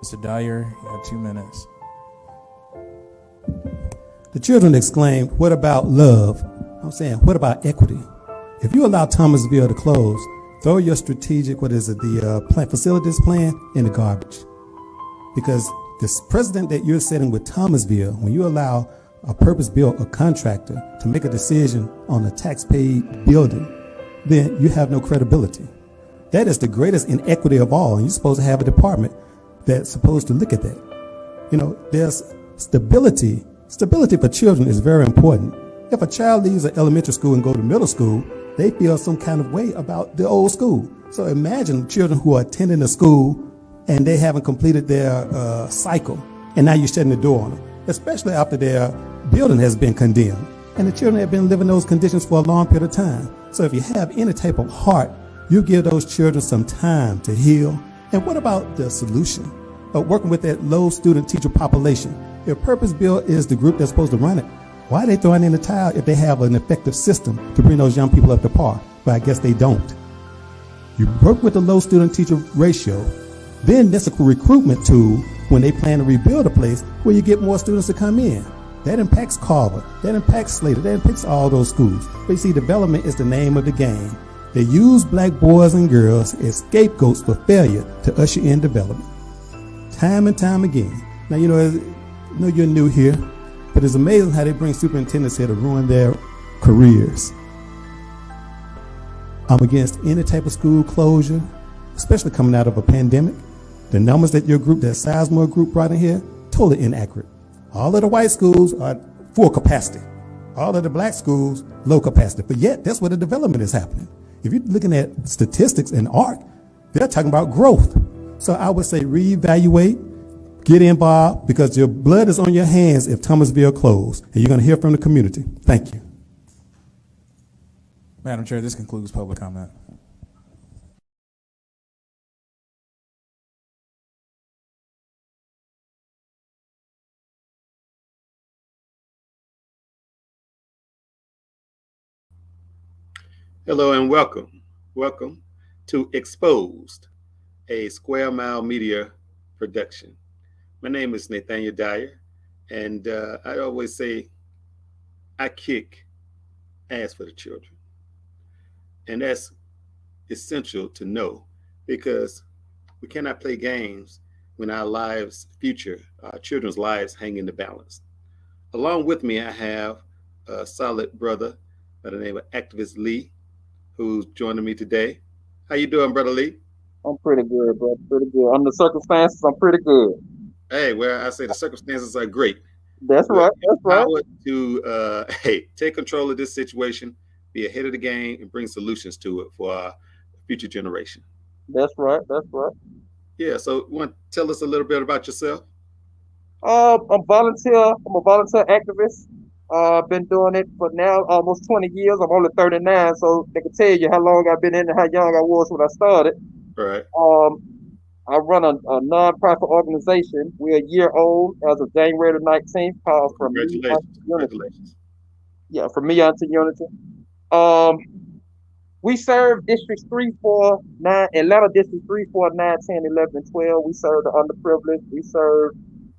Mr. Dyer, you have 2 minutes. The children exclaimed, "What about love?" I'm saying, what about equity? If you allow Thomasville to close, throw your strategic, facilities plan in the garbage. Because this precedent that you're setting with Thomasville, when you allow a purpose-built contractor to make a decision on a tax-paid building, then you have no credibility. That is the greatest inequity of all, and you're supposed to have a department that's supposed to look at that. There's stability. Stability for children is very important. If a child leaves an elementary school and go to middle school, they feel some kind of way about the old school. So imagine children who are attending a school and they haven't completed their cycle, and now you're shutting the door on them, especially after their building has been condemned. And the children have been living in those conditions for a long period of time. So if you have any type of heart, you give those children some time to heal. And what about the solution of working with that low student teacher population? If Purpose Built is the group that's supposed to run it, why are they throwing in the towel if they have an effective system to bring those young people up to par? But I guess they don't. You work with the low student teacher ratio, then that's a recruitment tool when they plan to rebuild a place where you get more students to come in. That impacts Carver, that impacts Slater, that impacts all those schools. But you see, development is the name of the game. They use black boys and girls as scapegoats for failure to usher in development. Time and time again. Now, I know you're new here, but it's amazing how they bring superintendents here to ruin their careers. I'm against any type of school closure, especially coming out of a pandemic. The numbers that your group, that Sizemore group brought in here, totally inaccurate. All of the white schools are full capacity. All of the black schools, low capacity. But yet, that's where the development is happening. If you're looking at statistics and ARC, they're talking about growth. So I would say reevaluate, get involved, because your blood is on your hands if Thomasville closed, and you're going to hear from the community. Thank you. Madam Chair, this concludes public comment. Hello and welcome. Welcome to Exposed, a Square Mile Media production. My name is Nathaniel Dyer, and I always say I kick ass for the children. And that's essential to know, because we cannot play games when our lives, our children's lives hang in the balance. Along with me, I have a solid brother by the name of Activist Lee, who's joining me today. How you doing, Brother Lee? I'm pretty good, bro. Pretty good. Under the circumstances, I'm pretty good. Hey, well, I say the circumstances are great. That's right. That's right. To take control of this situation, be ahead of the game, and bring solutions to it for our future generation. That's right. That's right. Yeah. So, you want to tell us a little bit about yourself? I'm volunteer. I'm a volunteer activist. I've been doing it for now almost 20 years. I'm only 39, so they can tell you how long I've been in and how young I was when I started. Right. I run a non-profit organization. We're a year old as of January the 19th, called From Me Unto Unity. Congratulations. Yeah, From Me Unto Unity. We serve districts 3, 4, 9, Atlanta districts 3, 4, 9, 10, 11, and 12. We serve the underprivileged. We serve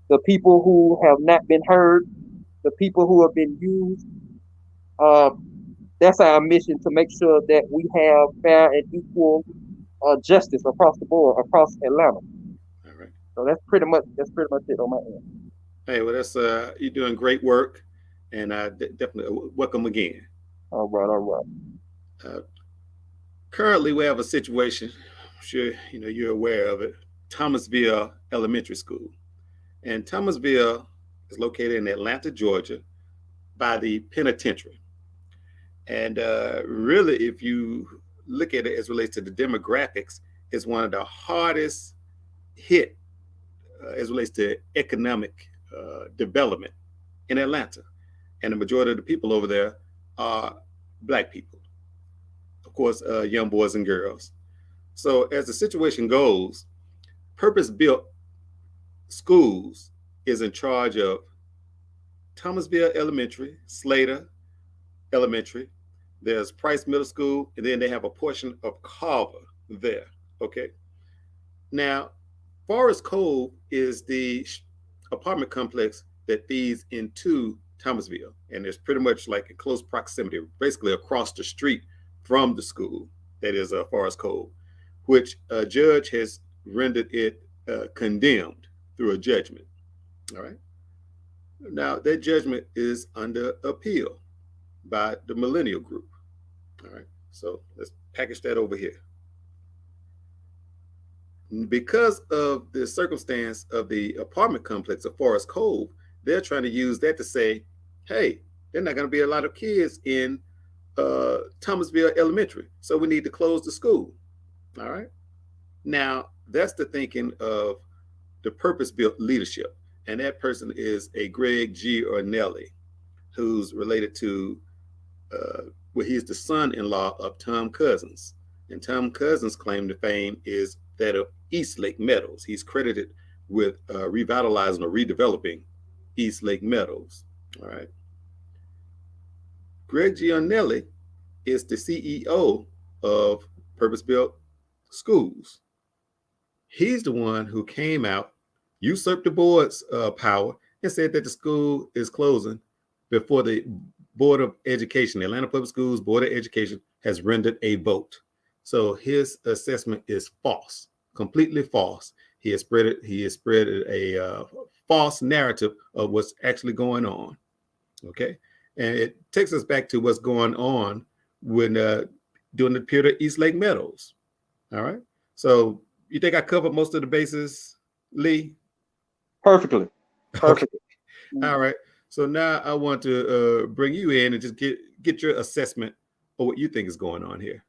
the people who have not been heard, the people who have been used. That's our mission, to make sure that we have fair and equal justice across the board, across Atlanta. All right. So that's pretty much it on my end. Hey, well, that's you're doing great work, and I definitely welcome again. All right. Currently, we have a situation. I'm sure you're aware of it. Thomasville Elementary School, and Thomasville is located in Atlanta, Georgia, by the penitentiary. And really, if you look at it as relates to the demographics, it's one of the hardest hit as relates to economic development in Atlanta. And the majority of the people over there are Black people. Of course, young boys and girls. So as the situation goes, purpose-built schools is in charge of Thomasville Elementary, Slater Elementary, there's Price Middle School, and then they have a portion of Carver there, okay? Now, Forest Cove is the apartment complex that feeds into Thomasville, and it's pretty much like in close proximity, basically across the street from the school that is Forest Cove, which a judge has rendered it condemned through a judgment. All right. Now that judgment is under appeal by the Millennial Group. All right. So let's package that over here. Because of the circumstance of the apartment complex of Forest Cove, they're trying to use that to say, hey, there are not going to be a lot of kids in Thomasville Elementary, so we need to close the school. All right. Now, that's the thinking of the purpose-built leadership. And that person is a Greg G. Ornelli, who's related to, well, he's the son-in-law of Tom Cousins. And Tom Cousins' claim to fame is that of East Lake Meadows. He's credited with revitalizing or redeveloping East Lake Meadows. All right. Greg G. Ornelli is the CEO of Purpose-Built Schools. He's the one who came out, usurped the board's power, and said that the school is closing before the Board of Education, the Atlanta Public Schools Board of Education, has rendered a vote. So his assessment is false, completely false. He has spread a false narrative of what's actually going on. Okay, and it takes us back to what's going on when during the period of East Lake Meadows. All right, so you think I covered most of the bases, Lee? Perfectly. Okay. All right. So now I want to bring you in and just get your assessment of what you think is going on here.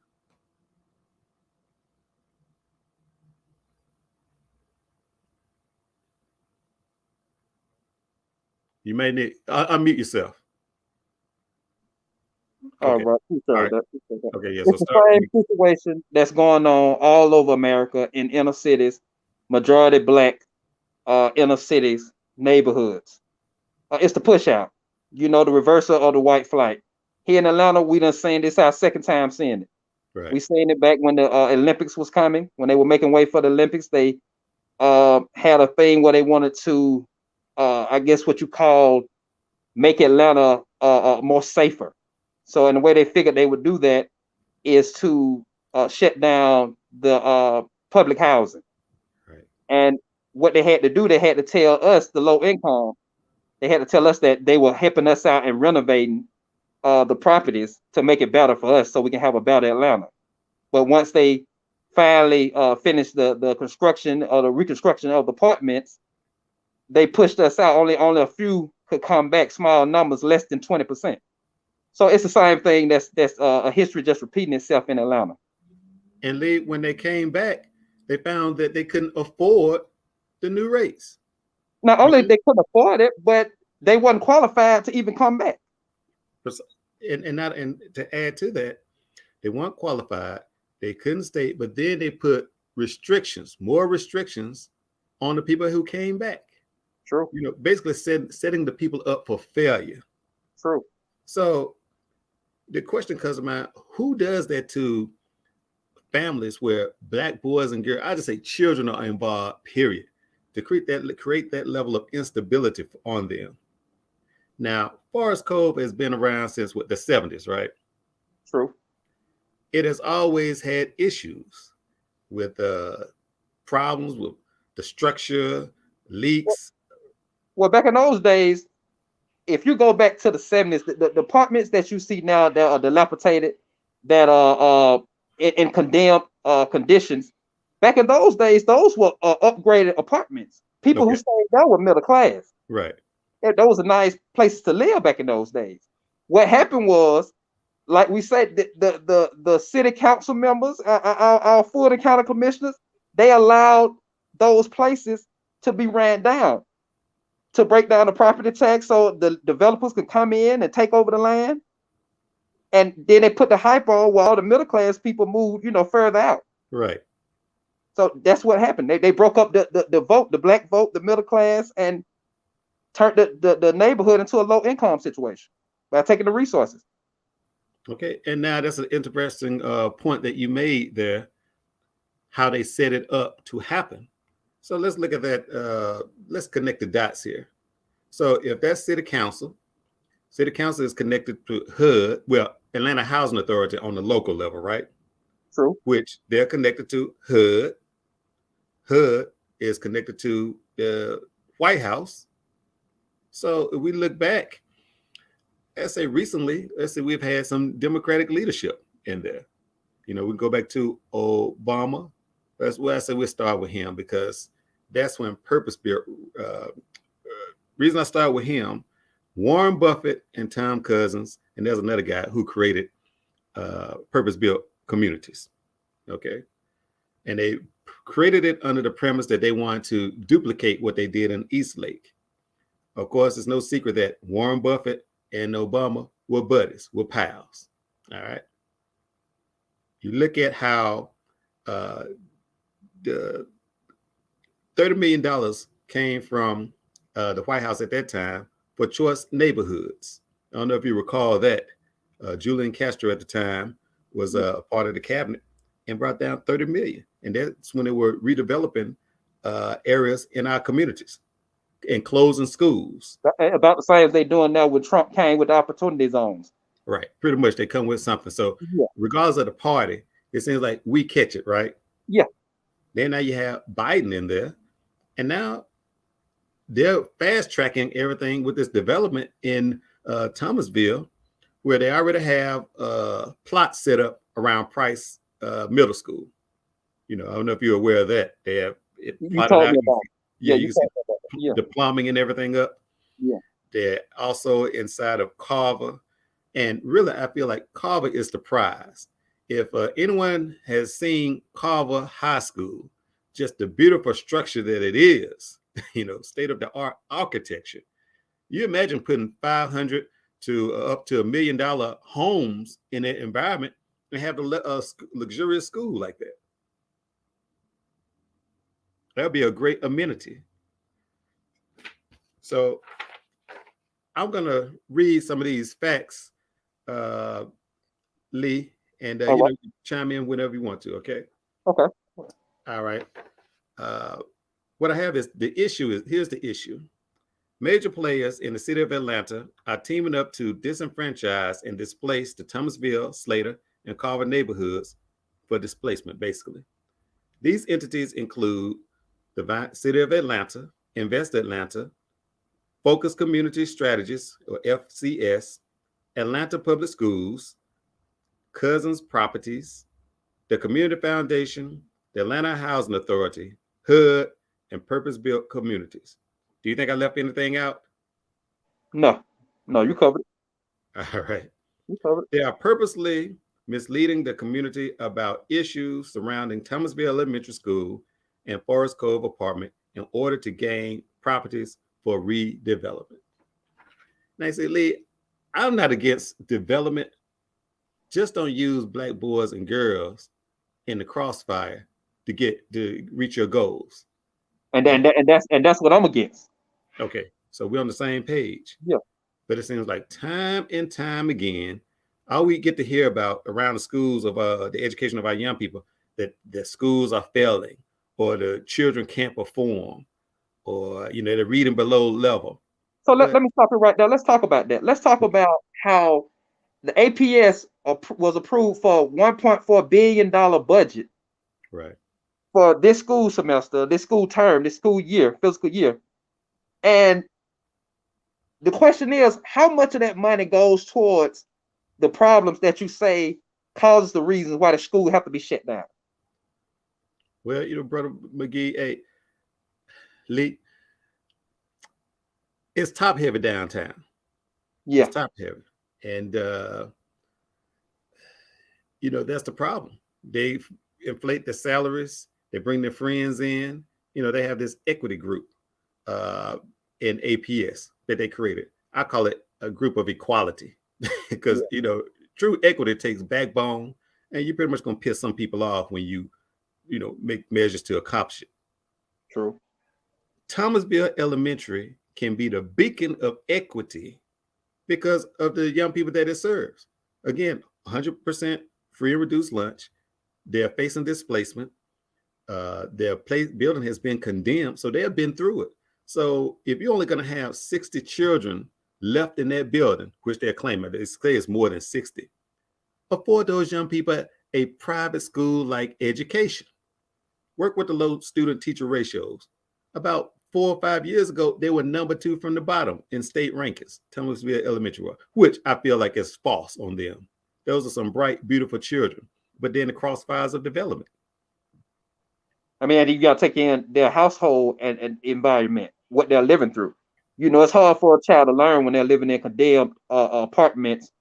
You may need unmute yourself. All right. All right. Okay. Yeah. So It's the same situation that's going on all over America in inner cities, majority Black inner cities, neighborhoods. It's the push out. You know, the reversal of the white flight. Here in Atlanta, we done seen this our second time seeing it. Right. We seen it back when the Olympics was coming. When they were making way for the Olympics, they had a thing where they wanted to, I guess what you call, make Atlanta more safer. So in the way they figured they would do that is to shut down the public housing. Right. And what they had to do, they had to tell us, the low income, they had to tell us that they were helping us out and renovating the properties to make it better for us so we can have a better Atlanta. But once they finally finished the construction or the reconstruction of the apartments, they pushed us out. Only a few could come back, small numbers, less than 20%. So it's the same thing that's a history just repeating itself in Atlanta. And Lee, when they came back, they found that they couldn't afford the new rates. Not only they couldn't afford it, but they wasn't qualified to even come back. And to add to that, they weren't qualified. They couldn't stay, but then they put more restrictions on the people who came back. True. You know, basically setting the people up for failure. True. So the question comes to mind, who does that to families where Black boys and girls, I just say children are involved, period, to create that level of instability on them? Now, Forest Cove has been around since the 70s, right? True. It has always had issues with problems with the structure, leaks. Well, back in those days, if you go back to the 70s, the apartments that you see now that are dilapidated, that are in condemned conditions, back in those days, those were upgraded apartments. People who stayed there were middle class. Right. Those were nice places to live back in those days. What happened was, like we said, the city council members, our Fulton County commissioners, they allowed those places to be ran down, to break down the property tax so the developers could come in and take over the land. And then they put the hype on while all the middle class people moved, further out. Right. So that's what happened. They broke up the vote, the Black vote, the middle class, and turned the neighborhood into a low income situation by taking the resources. Okay. And now that's an interesting point that you made there, how they set it up to happen. So let's look at that. Let's connect the dots here. So if that's city council is connected to HUD, well, Atlanta Housing Authority on the local level, right? True. Which they're connected to HUD. HUD is connected to the White House. So if we look back, let's say recently, we've had some Democratic leadership in there. We can go back to Obama. That's why I say we'll start with him, because that's when purpose-built. Reason I start with him, Warren Buffett and Tom Cousins, and there's another guy who created purpose-built communities. Okay, and they created it under the premise that they wanted to duplicate what they did in Eastlake. Of course, it's no secret that Warren Buffett and Obama were buddies, were pals. All right. You look at how the $30 million came from the White House at that time for choice neighborhoods. I don't know if you recall that. Julian Castro at the time was a part of the cabinet and brought down 30 million. And that's when they were redeveloping areas in our communities and closing schools. About the same as they're doing now with Trump came with the opportunity zones. Right. Pretty much they come with something. So regardless of the party, it seems like we catch it, right? Yeah. Then now you have Biden in there. And now they're fast tracking everything with this development in Thomasville, where they already have plots set up around Price Middle School. I don't know if you're aware of that. They have it plotted out. You can see the plumbing and everything up. Yeah. They're also inside of Carver. And really, I feel like Carver is the prize. If anyone has seen Carver High School, just the beautiful structure that it is, state-of-the-art architecture. You imagine putting 500 to up to $1 million homes in that environment and have a luxurious school like that. That'd be a great amenity. So I'm going to read some of these facts, Lee, and chime in whenever you want to, okay? Okay. All right. What I have is here's the issue. Major players in the city of Atlanta are teaming up to disenfranchise and displace the Thomasville, Slater, and Carver neighborhoods for displacement, basically. These entities include the City of Atlanta, Invest Atlanta, Focus Community Strategies, or FCS, Atlanta Public Schools, Cousins Properties, the Community Foundation, the Atlanta Housing Authority, HUD, and Purpose-Built Communities. Do you think I left anything out? No, you covered it. All right. You covered it. They are purposely misleading the community about issues surrounding Thomasville Elementary School and Forest Cove Apartment in order to gain properties for redevelopment. Now, I say, Lee, I'm not against development. Just don't use black boys and girls in the crossfire to reach your goals. And that's what I'm against. Okay, so we're on the same page. Yeah. But it seems like time and time again, all we get to hear about around the schools of the education of our young people, that the schools are failing, or the children can't perform, or they're reading below level. So let me stop it right there. Let's talk about that. Let's talk about how the APS was approved for a $1.4 billion budget. Right. For this school semester, this school term, this school year, fiscal year. And the question is, how much of that money goes towards the problems that you say causes the reasons why the school have to be shut down? Well, Brother McGee, Lee, it's top heavy downtown. Yeah. It's top heavy. And, that's the problem. They inflate the salaries. They bring their friends in. They have this equity group in APS that they created. I call it a group of equality because, true equity takes backbone, and you're pretty much going to piss some people off when you make measures to accomplish it. True. Thomasville Elementary can be the beacon of equity because of the young people that it serves. Again, 100% free and reduced lunch. They're facing displacement. building has been condemned, so they have been through it. So if you're only going to have 60 children left in that building, which they're claiming, they say it's more than 60, afford those young people a private school like education. Work with the low student teacher ratios. About 4 or 5 years ago, they were number 2 from the bottom in state rankings, Thomasville Elementary, which I feel like is false on them. Those are some bright, beautiful children, but then the crossfires of development. I mean, you got to take in their household and environment, what they're living through. You know, it's hard for a child to learn when they're living in condemned apartments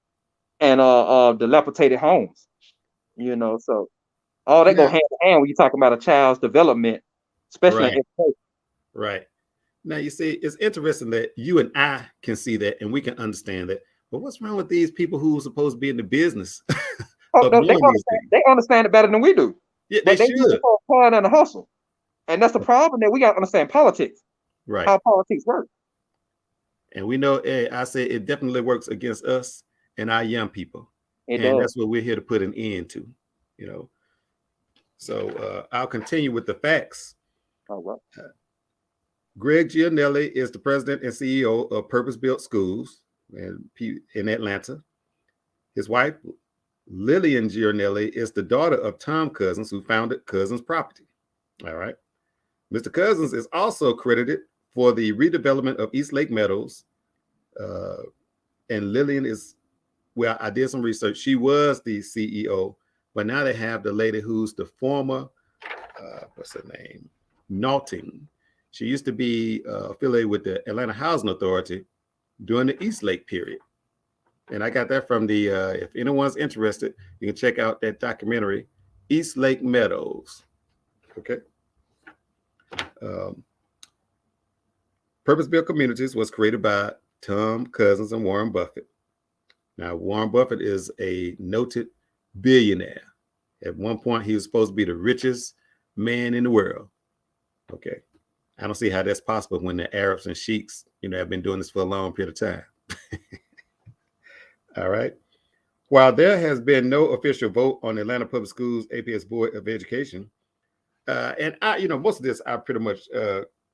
and dilapidated homes. You know, so all that go hand in hand when you're talking about a child's development, especially in education. Right. Now, you see, it's interesting that you and I can see that and we can understand that. But what's wrong with these people who are supposed to be in the business? They understand it better than we do. Yeah, but they should. Hard and a hustle. And that's the problem, that we got to understand politics. Right. How politics work. And we know, I say it definitely works against us and our young people. It and does. That's what we're here to put an end to, you know. So I'll continue with the facts. Oh, well. Greg Gianelli is the president and CEO of Purpose Built Schools in Atlanta. His wife, Lillian Gianelli, is the daughter of Tom Cousins, who founded Cousins Property. All right. Mr. Cousins is also credited for the redevelopment of East Lake Meadows. And Lillian is, well, I did some research. She was the CEO, but now they have the lady who's the former, what's her name? Naughting. She used to be affiliated with the Atlanta Housing Authority during the East Lake period. And I got that from the, if anyone's interested, you can check out that documentary, East Lake Meadows. Okay. Purpose Built Communities was created by Tom Cousins and Warren Buffett. Now, Warren Buffett is a noted billionaire. At one point, he was supposed to be the richest man in the world. Okay. I don't see how that's possible when the Arabs and sheiks, you know, have been doing this for a long period of time. All right. While there has been no official vote on the Atlanta Public Schools APS Board of Education, and I, you know, most of this I pretty much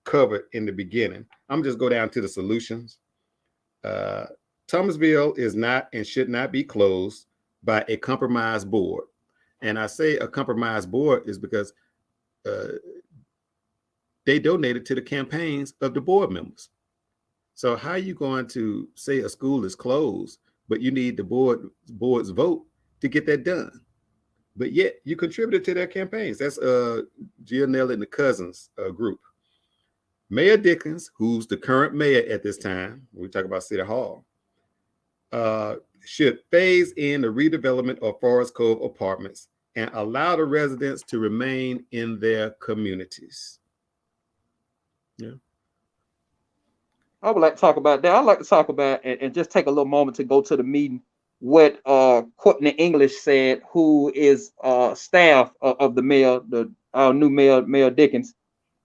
covered in the beginning. I'm just go down to the solutions. Thomasville is not and should not be closed by a compromised board. And I say a compromised board is because they donated to the campaigns of the board members. So how are you going to say a school is closed, but you need the board's vote to get that done? But yet you contributed to their campaigns. That's Gianelli and the Cousins group. Mayor Dickens, who's the current mayor at this time, we talk about City Hall, should phase in the redevelopment of Forest Cove Apartments and allow the residents to remain in their communities. Yeah. I would like to talk about that. I'd like to talk about and just take a little moment to go to the meeting what Courtney English said, who is staff of the mayor, our new mayor Dickens.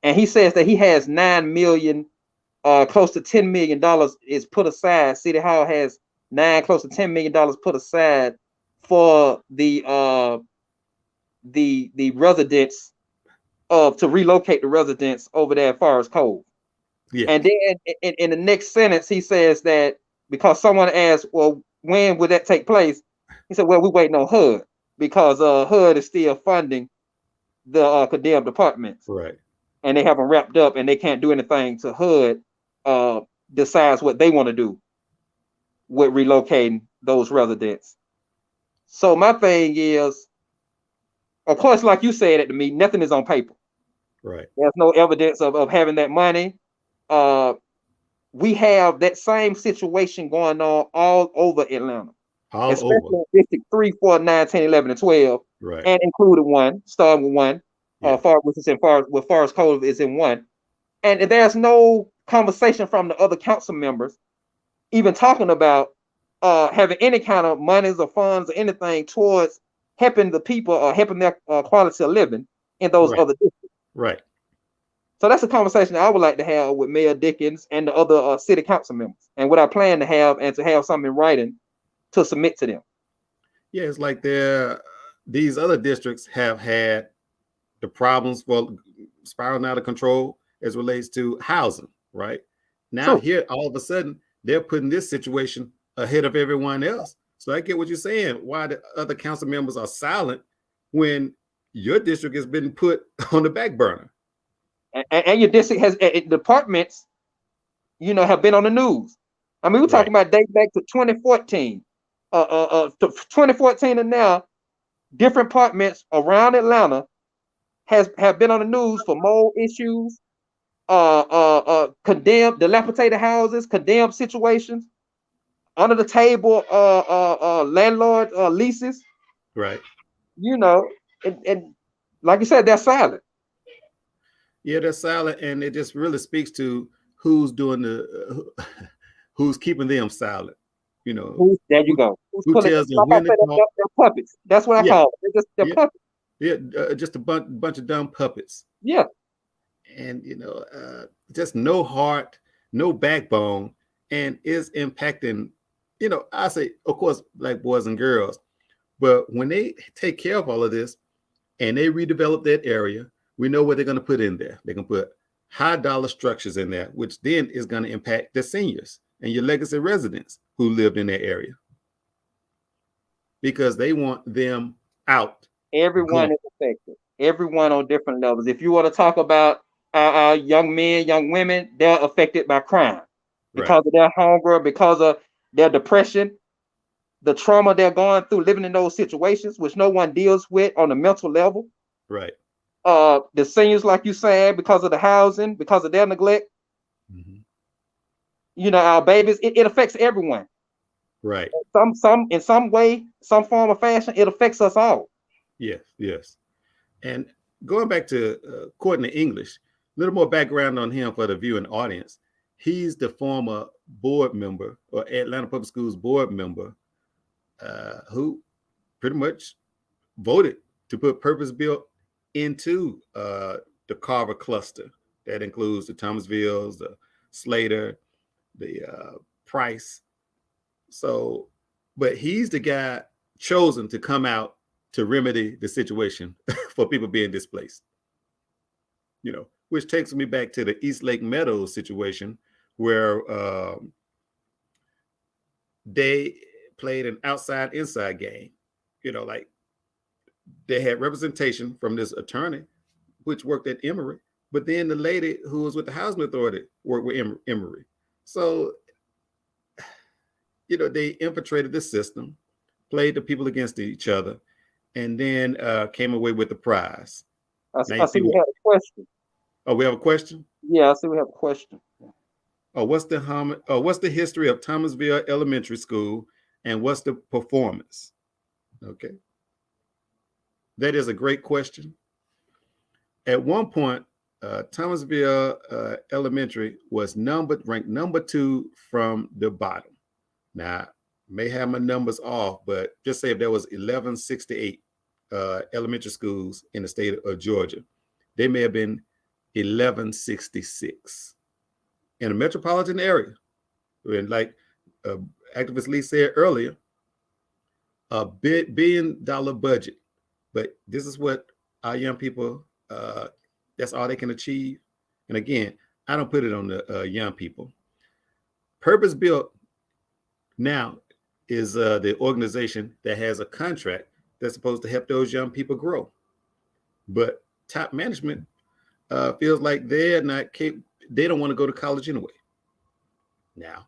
And he says that he has $9 million, close to $10 million is put aside. City Hall has close to $10 million put aside for the residents to relocate the residents over there at Forest Cove. Yeah. And then in the next sentence, he says that because someone asked, well, when would that take place? He said, well, we're waiting on HUD because HUD is still funding the condemned apartments. Right. And they haven't wrapped up and they can't do anything till HUD decides what they want to do with relocating those residents. So my thing is, of course, like you said at the meeting, nothing is on paper. Right. There's no evidence of having that money. We have that same situation going on all over Atlanta. Especially in District 3, 4, 9, 10, 11, and 12. Right. And included one, starting with one. Which is in Forest Cove is in one. And there's no conversation from the other council members even talking about having any kind of monies or funds or anything towards helping the people or helping their quality of living in those other districts. Right. So that's a conversation I would like to have with Mayor Dickens and the other city council members, and what I plan to have, and to have something in writing to submit to them. Yeah, it's like these other districts have had the problems for spiraling out of control as relates to housing, right? Now True. here, all of a sudden, they're putting this situation ahead of everyone else. So I get what you're saying, why the other council members are silent when your district has been put on the back burner. And your district has departments, have been on the news. I mean, we're talking about dating back to 2014. To 2014 and now, different departments around Atlanta have been on the news for mold issues, condemned, dilapidated houses, condemned situations, under the table landlord leases. Right. And like you said, they're silent. Yeah, they're silent, and it just really speaks to who's doing who's keeping them silent. There you go. Who tells them when to talk? They're puppets. That's what I call it. They're puppets. Yeah, just a bunch of dumb puppets. Yeah. And just no heart, no backbone, and is impacting. I say, of course, black boys and girls, but when they take care of all of this and they redevelop that area, we know what they're going to put in there. They can put high dollar structures in there, which then is going to impact the seniors and your legacy residents who lived in that area, because they want them out. Everyone is affected. Everyone on different levels. If you want to talk about young men, young women, they're affected by crime because of their hunger, because of their depression, the trauma they're going through living in those situations, which no one deals with on a mental level. Right. The seniors, like you said, because of the housing, because of their neglect. Mm-hmm. Our babies, it affects everyone. Right. In some way, some form or fashion, it affects us all. Yes. And going back to Courtney English, a little more background on him for the viewing audience. He's the former board member, or Atlanta Public Schools board member, who pretty much voted to put purpose-built into the Carver cluster. That includes the Thomasvilles, the Slater, the Price. So, but he's the guy chosen to come out to remedy the situation for people being displaced. Which takes me back to the East Lake Meadows situation, where they played an outside-inside game. Like they had representation from this attorney, which worked at Emory, but then the lady who was with the housing authority worked with Emory. So, they infiltrated the system, played the people against each other, and then came away with the prize. I see we have a question. Oh, we have a question? Yeah, I see we have a question. Oh, what's the history of Thomasville Elementary School, and what's the performance? Okay. That is a great question. At one point, Thomasville Elementary was ranked number 2 from the bottom. Now, may have my numbers off, but just say if there was 1168 elementary schools in the state of Georgia, they may have been 1166 in a metropolitan area. And like Activist Lee said earlier, a $1 billion budget, but this is what our young people, that's all they can achieve. And again, I don't put it on the young people. Purpose Built now is the organization that has a contract that's supposed to help those young people grow. But top management feels like they don't want to go to college anyway. Now,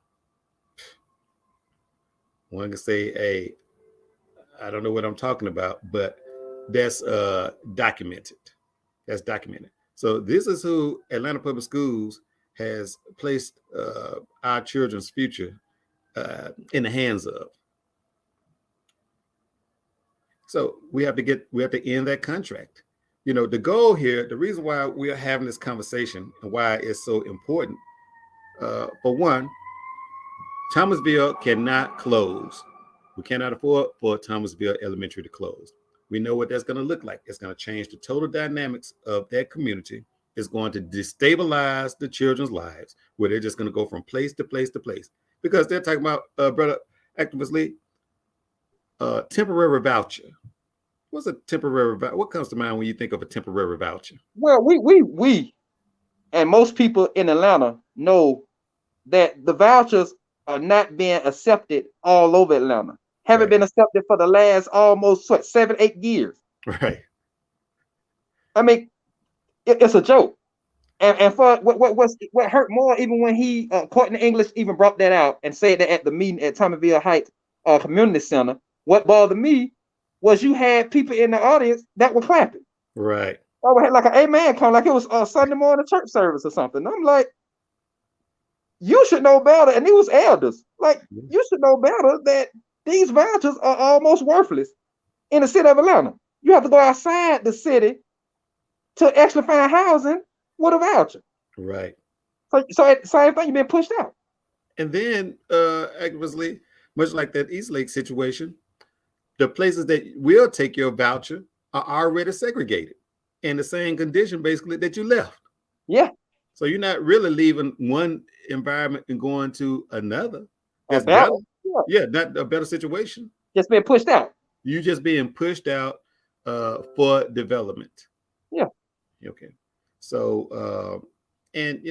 one can say, hey, I don't know what I'm talking about, but that's documented. That's documented. So this is who Atlanta Public Schools has placed our children's future in the hands of. So we have to end that contract. The goal here, the reason why we are having this conversation and why it's so important, for one, Thomasville cannot close. We cannot afford for Thomasville Elementary to close. We know what that's going to look like. It's going to change the total dynamics of that community. It's going to destabilize the children's lives, where they're just going to go from place to place to place, because they're talking about, brother Activist Lee, temporary voucher. What's a temporary what comes to mind when you think of a temporary voucher? Well, we and most people in Atlanta know that the vouchers are not being accepted all over Atlanta. Haven't Right. been accepted for the last almost 7-8 years. Right. I mean, it's a joke. And for what hurt more, even when he Courtney English even brought that out and said that at the meeting at Thomasville Heights Community Center. What bothered me was you had people in the audience that were clapping. Right. I had like an amen come, like it was a Sunday morning church service or something. I'm like, you should know better. And it was elders. Like, you should know better that these vouchers are almost worthless in the city of Atlanta. You have to go outside the city to actually find housing with a voucher. Right. So same thing, you've been pushed out. And then, actively, much like that East Lake situation, the places that will take your voucher are already segregated in the same condition, basically, that you left. Yeah. So you're not really leaving one environment and going to another. That's better. Yeah, not a better situation. Just being pushed out. You just being pushed out for development. Yeah. Okay. So, and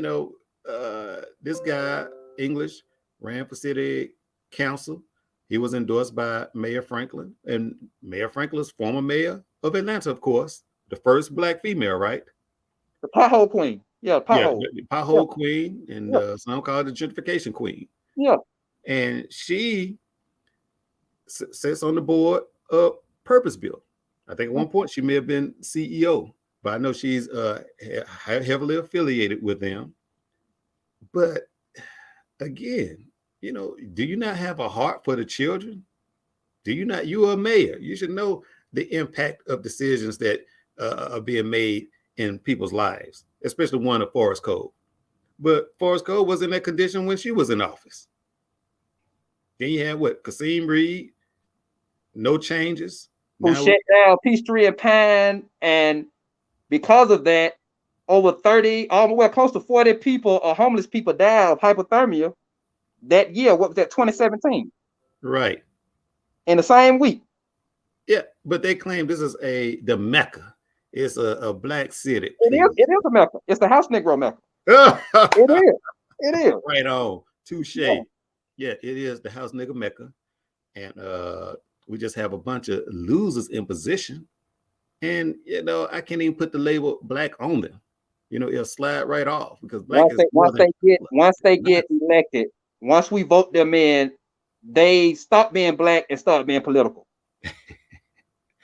this guy, English, ran for city council. He was endorsed by Mayor Franklin, and Mayor Franklin's former mayor of Atlanta, of course, the first Black female, right? The pothole queen. Yeah, pothole. Yeah, the pothole queen, and some call it the gentrification queen. Yeah. And she sits on the board of Purposeville. I think at one point she may have been CEO, but I know she's heavily affiliated with them. But again, do you not have a heart for the children? Do you not? You are a mayor. You should know the impact of decisions that are being made in people's lives, especially one of Forest Cove. But Forest Cove was in that condition when she was in office. Then you had Kasim Reed, no changes. Who shut down Peachtree and Pine, and because of that, over 30, close to 40 people, homeless people, died of hypothermia that year. What was that? 2017. Right. In the same week. Yeah, but they claim this is the Mecca. It's a Black city. It is a Mecca. It's the house Negro Mecca. It is. Right on. Touche. Yeah, it is the house nigga Mecca. And we just have a bunch of losers in position. And, I can't even put the label Black on them. It'll slide right off because Black once they get elected, once we vote them in, they stop being Black and start being political.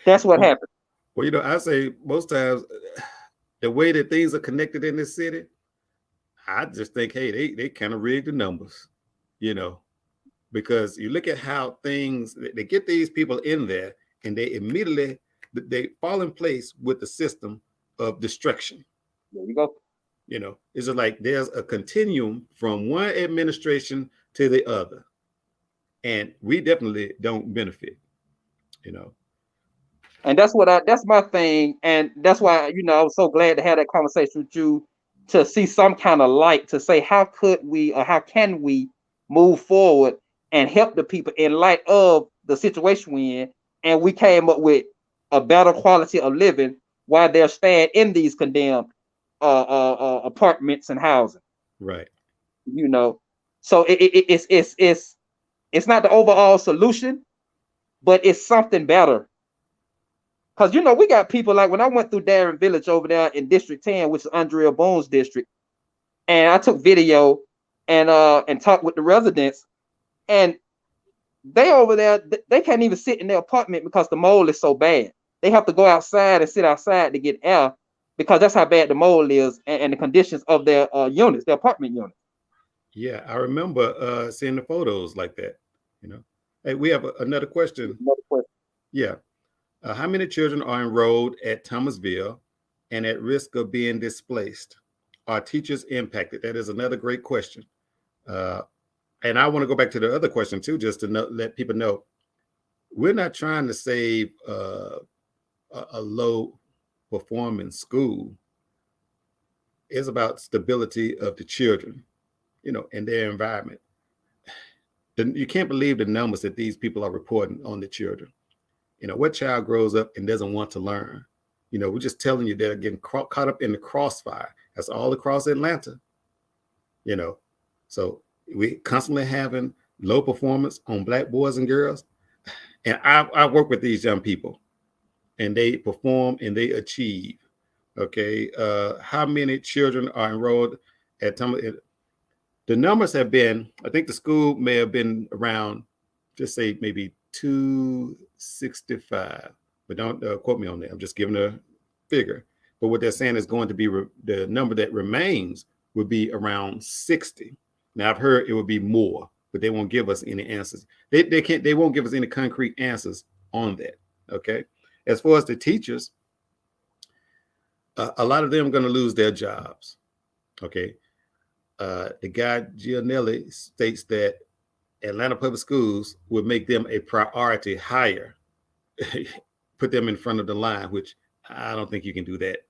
That's what happened. Well, I say most times the way that things are connected in this city, I just think, hey, they kind of rigged the numbers, because you look at how things, they get these people in there and they immediately, they fall in place with the system of destruction. There you go. It's just like there's a continuum from one administration to the other. And we definitely don't benefit, And that's my thing. And that's why, I was so glad to have that conversation with you, to see some kind of light, to say, how could we, or how can we move forward and help the people in light of the situation we're in? And we came up with a better quality of living while they're staying in these condemned apartments and housing. Right. So it's not the overall solution, but it's something better. Because, we got people like when I went through Darren Village over there in District 10, which is Andrea Boone's district, and I took video and talked with the residents, and they over there, they can't even sit in their apartment because the mold is so bad. They have to go outside and sit outside to get air because that's how bad the mold is and the conditions of their units, their apartment units. Yeah, I remember seeing the photos like that, Hey, we have another question. Yeah. How many children are enrolled at Thomasville and at risk of being displaced? Are teachers impacted? That is another great question. And I want to go back to the other question too, just to let people know, we're not trying to save a low performing school. It's about stability of the children, and their environment. You can't believe the numbers that these people are reporting on the children. What child grows up and doesn't want to learn? We're just telling you they're getting caught up in the crossfire. That's all across Atlanta. So we constantly having low performance on Black boys and girls. And I work with these young people, and they perform and they achieve. Okay, how many children are enrolled at Thomasville? The numbers have been, I think the school may have been around, just say maybe 265, but don't quote me on that. I'm just giving a figure. But what they're saying is going to be the number that remains would be around 60. Now I've heard it would be more, but they won't give us any answers. They won't give us any concrete answers on that. Okay. As far as the teachers, a lot of them are going to lose their jobs. Okay. The guy Gianelli states that Atlanta Public Schools would make them a priority hire, put them in front of the line, which I don't think you can do that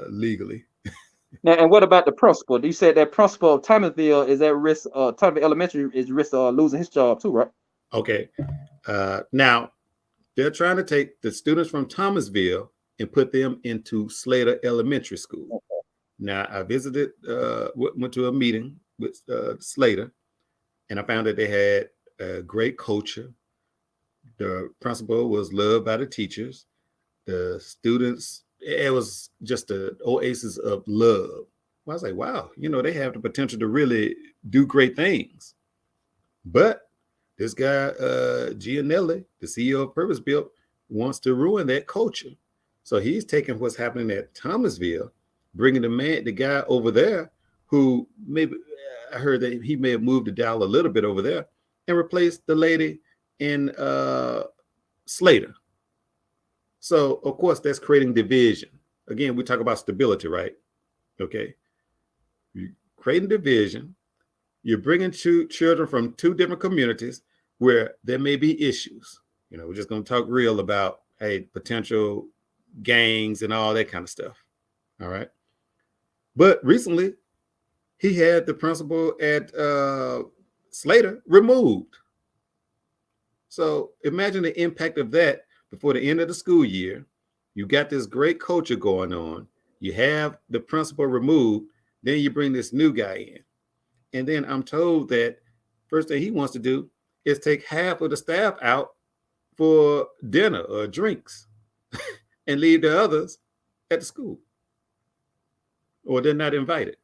legally. Now, and what about the principal? You said that principal of Thomasville is at risk. Thomasville Elementary is at risk of losing his job too, right? Okay. Now they're trying to take the students from Thomasville and put them into Slater Elementary School. Okay. Now I visited, went to a meeting with Slater, and I found that they had a great culture. The principal was loved by the teachers. The students, it was just an oasis of love. Well, I was like, wow, they have the potential to really do great things. But this guy, Gianelli, the CEO of Purpose Built, wants to ruin that culture. So he's taking what's happening at Thomasville, bringing the guy over there who maybe, I heard that he may have moved the dial a little bit over there, and replaced the lady in Slater. So, of course, that's creating division. Again, we talk about stability, right? Okay. You're creating division. You're bringing children from two different communities where there may be issues. We're just going to talk real about, potential gangs and all that kind of stuff. All right. But recently, he had the principal at Slater removed. So imagine the impact of that before the end of the school year. You got this great culture going on. You have the principal removed. Then you bring this new guy in. And then I'm told that first thing he wants to do is take half of the staff out for dinner or drinks and leave the others at the school, or they're not invited.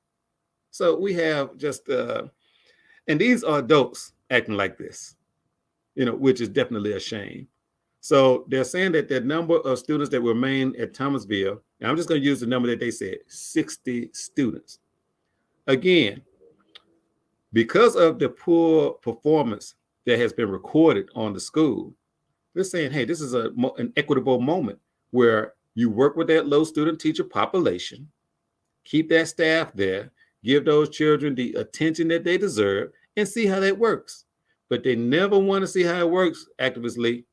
So we have just, and these are adults acting like this, which is definitely a shame. So they're saying that the number of students that remain at Thomasville, and I'm just going to use the number that they said, 60 students. Again, because of the poor performance that has been recorded on the school, they're saying, hey, this is an equitable moment where you work with that low student teacher population, keep that staff there, give those children the attention that they deserve, and see how that works. But they never want to see how it works, Activist Lee.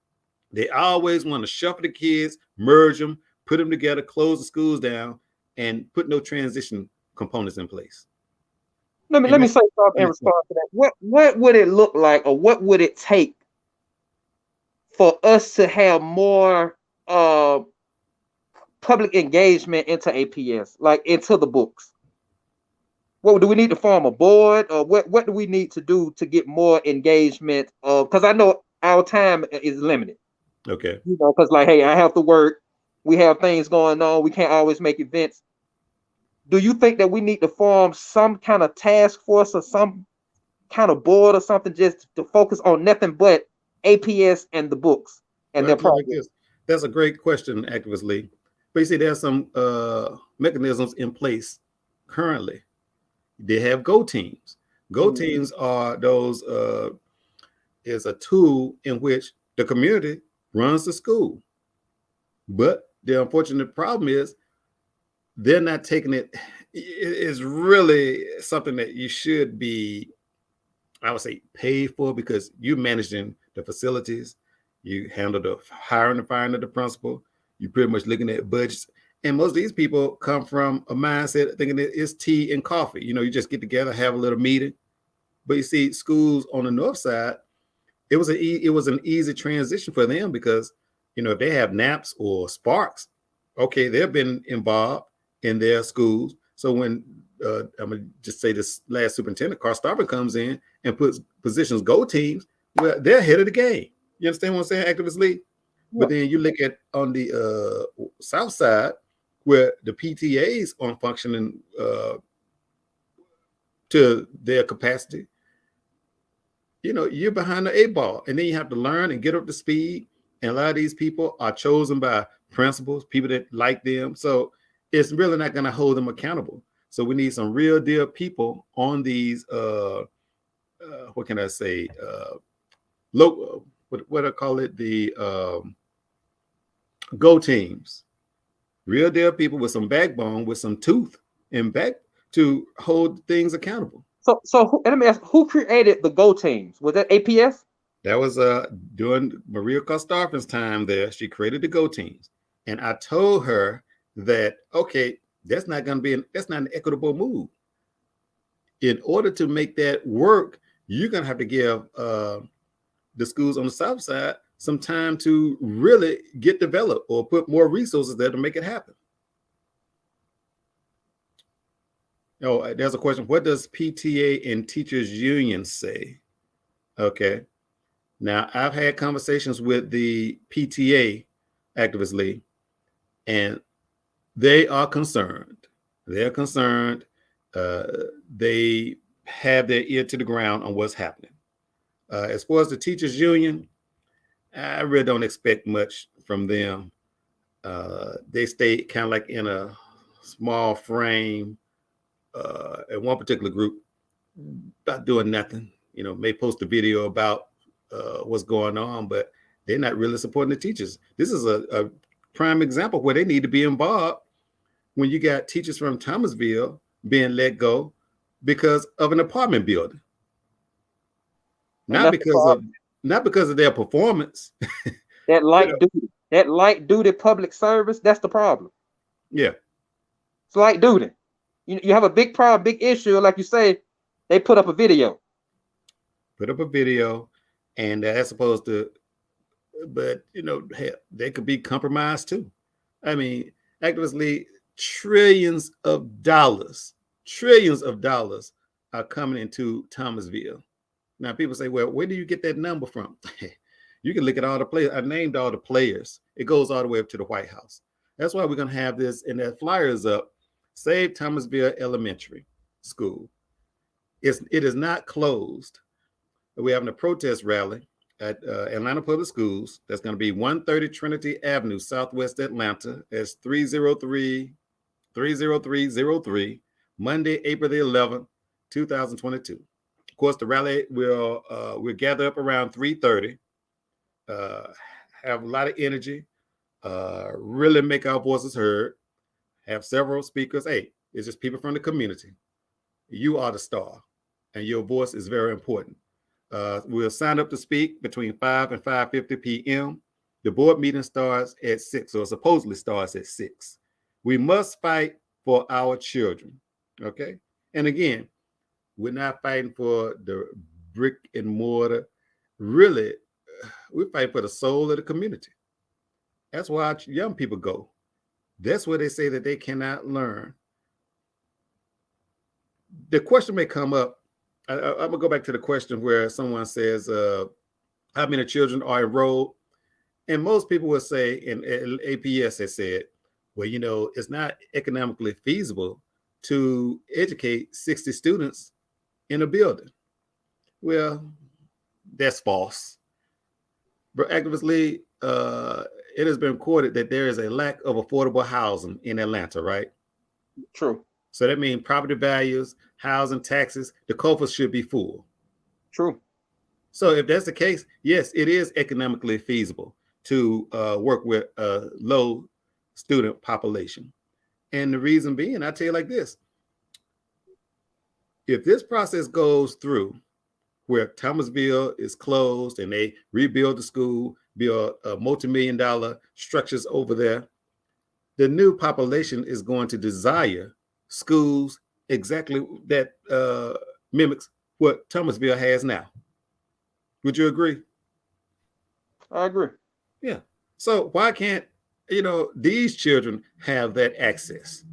They always want to shuffle the kids, merge them, put them together, close the schools down, and put no transition components in place. Let me say something in response to that. What would it look like, or what would it take for us to have more public engagement into APS, like into the books? What do we need to form a board, or what do we need to do to get more engagement? Because I know our time is limited. Okay. Because hey, I have to work. We have things going on. We can't always make events. Do you think that we need to form some kind of task force or some kind of board or something just to focus on nothing but APS and the books and their projects? That's a great question, Activist Lee. But you see, there's some mechanisms in place currently. They have Go Teams. Go Teams are those, is a tool in which the community runs the school. But the unfortunate problem is they're not taking it. It's really something that you should be, I would say, paid for, because you're managing the facilities. You handle the hiring and firing of the principal. You're pretty much looking at budgets. And most of these people come from a mindset thinking that it's tea and coffee. You just get together, have a little meeting. But you see, schools on the north side, it was an easy transition for them, because if they have naps or sparks, okay, they've been involved in their schools. So when I'm gonna just say this last superintendent, Carl Starvin, comes in and positions go teams, well, they're ahead of the game. You understand what I'm saying, Activist Lee? Yeah. But then you look at on the south side where the PTAs aren't functioning to their capacity. You're behind the 8 ball, and then you have to learn and get up to speed. And a lot of these people are chosen by principals, people that like them. So it's really not going to hold them accountable. So we need some real deal people on these, what can I say, local, what I call it, the go teams. Real deal people with some backbone, with some tooth and back to hold things accountable. So let me ask, who created the go teams? Was that APS? That was during Maria Kostarfin's time there. She created the go teams. And I told her that, okay, that's not an equitable move. In order to make that work, you're going to have to give the schools on the south side some time to really get developed or put more resources there to make it happen. There's a question. What does PTA and teachers union say? Okay. Now, I've had conversations with the PTA, Activist Lee, and they are concerned. They're concerned. They have their ear to the ground on what's happening. As far as the teachers union, I really don't expect much from them. They stay kind of like in a small frame. At one particular group, not doing nothing, may post a video about what's going on, but they're not really supporting the teachers. This is a prime example where they need to be involved when you got teachers from Thomasville being let go because of an apartment building. Not because of their performance. That light duty public service, that's the problem. Yeah. It's light duty. You have a big problem, big issue, like you say, they put up a video. And that's supposed to, but they could be compromised too. I mean, Activist Lee, trillions of dollars are coming into Thomasville. Now people say, well, where do you get that number from? You can look at all the players. I named all the players. It goes all the way up to the White House. That's why we're going to have this, and that flyer is up. Save Thomasville Elementary School. It is not closed. We're having a protest rally at Atlanta Public Schools. That's going to be 130 Trinity Avenue, Southwest Atlanta. It's 30303, Monday, April the 11th, 2022. Of course, the rally we'll gather up around 3:30. Have a lot of energy. Really make our voices heard. Have several speakers. Hey, it's just people from the community. You are the star, and your voice is very important. We'll sign up to speak between 5 and 5:50 p.m. The board meeting starts at 6, or supposedly starts at 6. We must fight for our children, okay? And again, we're not fighting for the brick and mortar. Really, we're fighting for the soul of the community. That's why our young people go. That's where they say that they cannot learn. The question may come up. I'm going to go back to the question where someone says, how many children are enrolled? And most people will say, and APS has said, well, it's not economically feasible to educate 60 students in a building. Well, that's false. But Activist Lee, it has been reported that there is a lack of affordable housing in Atlanta, right? True. So that means property values, housing, taxes, the coffers should be full. True. So if that's the case, yes, it is economically feasible to work with a low student population. And the reason being, I tell you like this, if this process goes through where Thomasville is closed and they rebuild the school, build multi-million-dollar structures over there, the new population is going to desire schools exactly that mimics what Thomasville has now. Would you agree? I agree. Yeah. So why can't, these children have that access?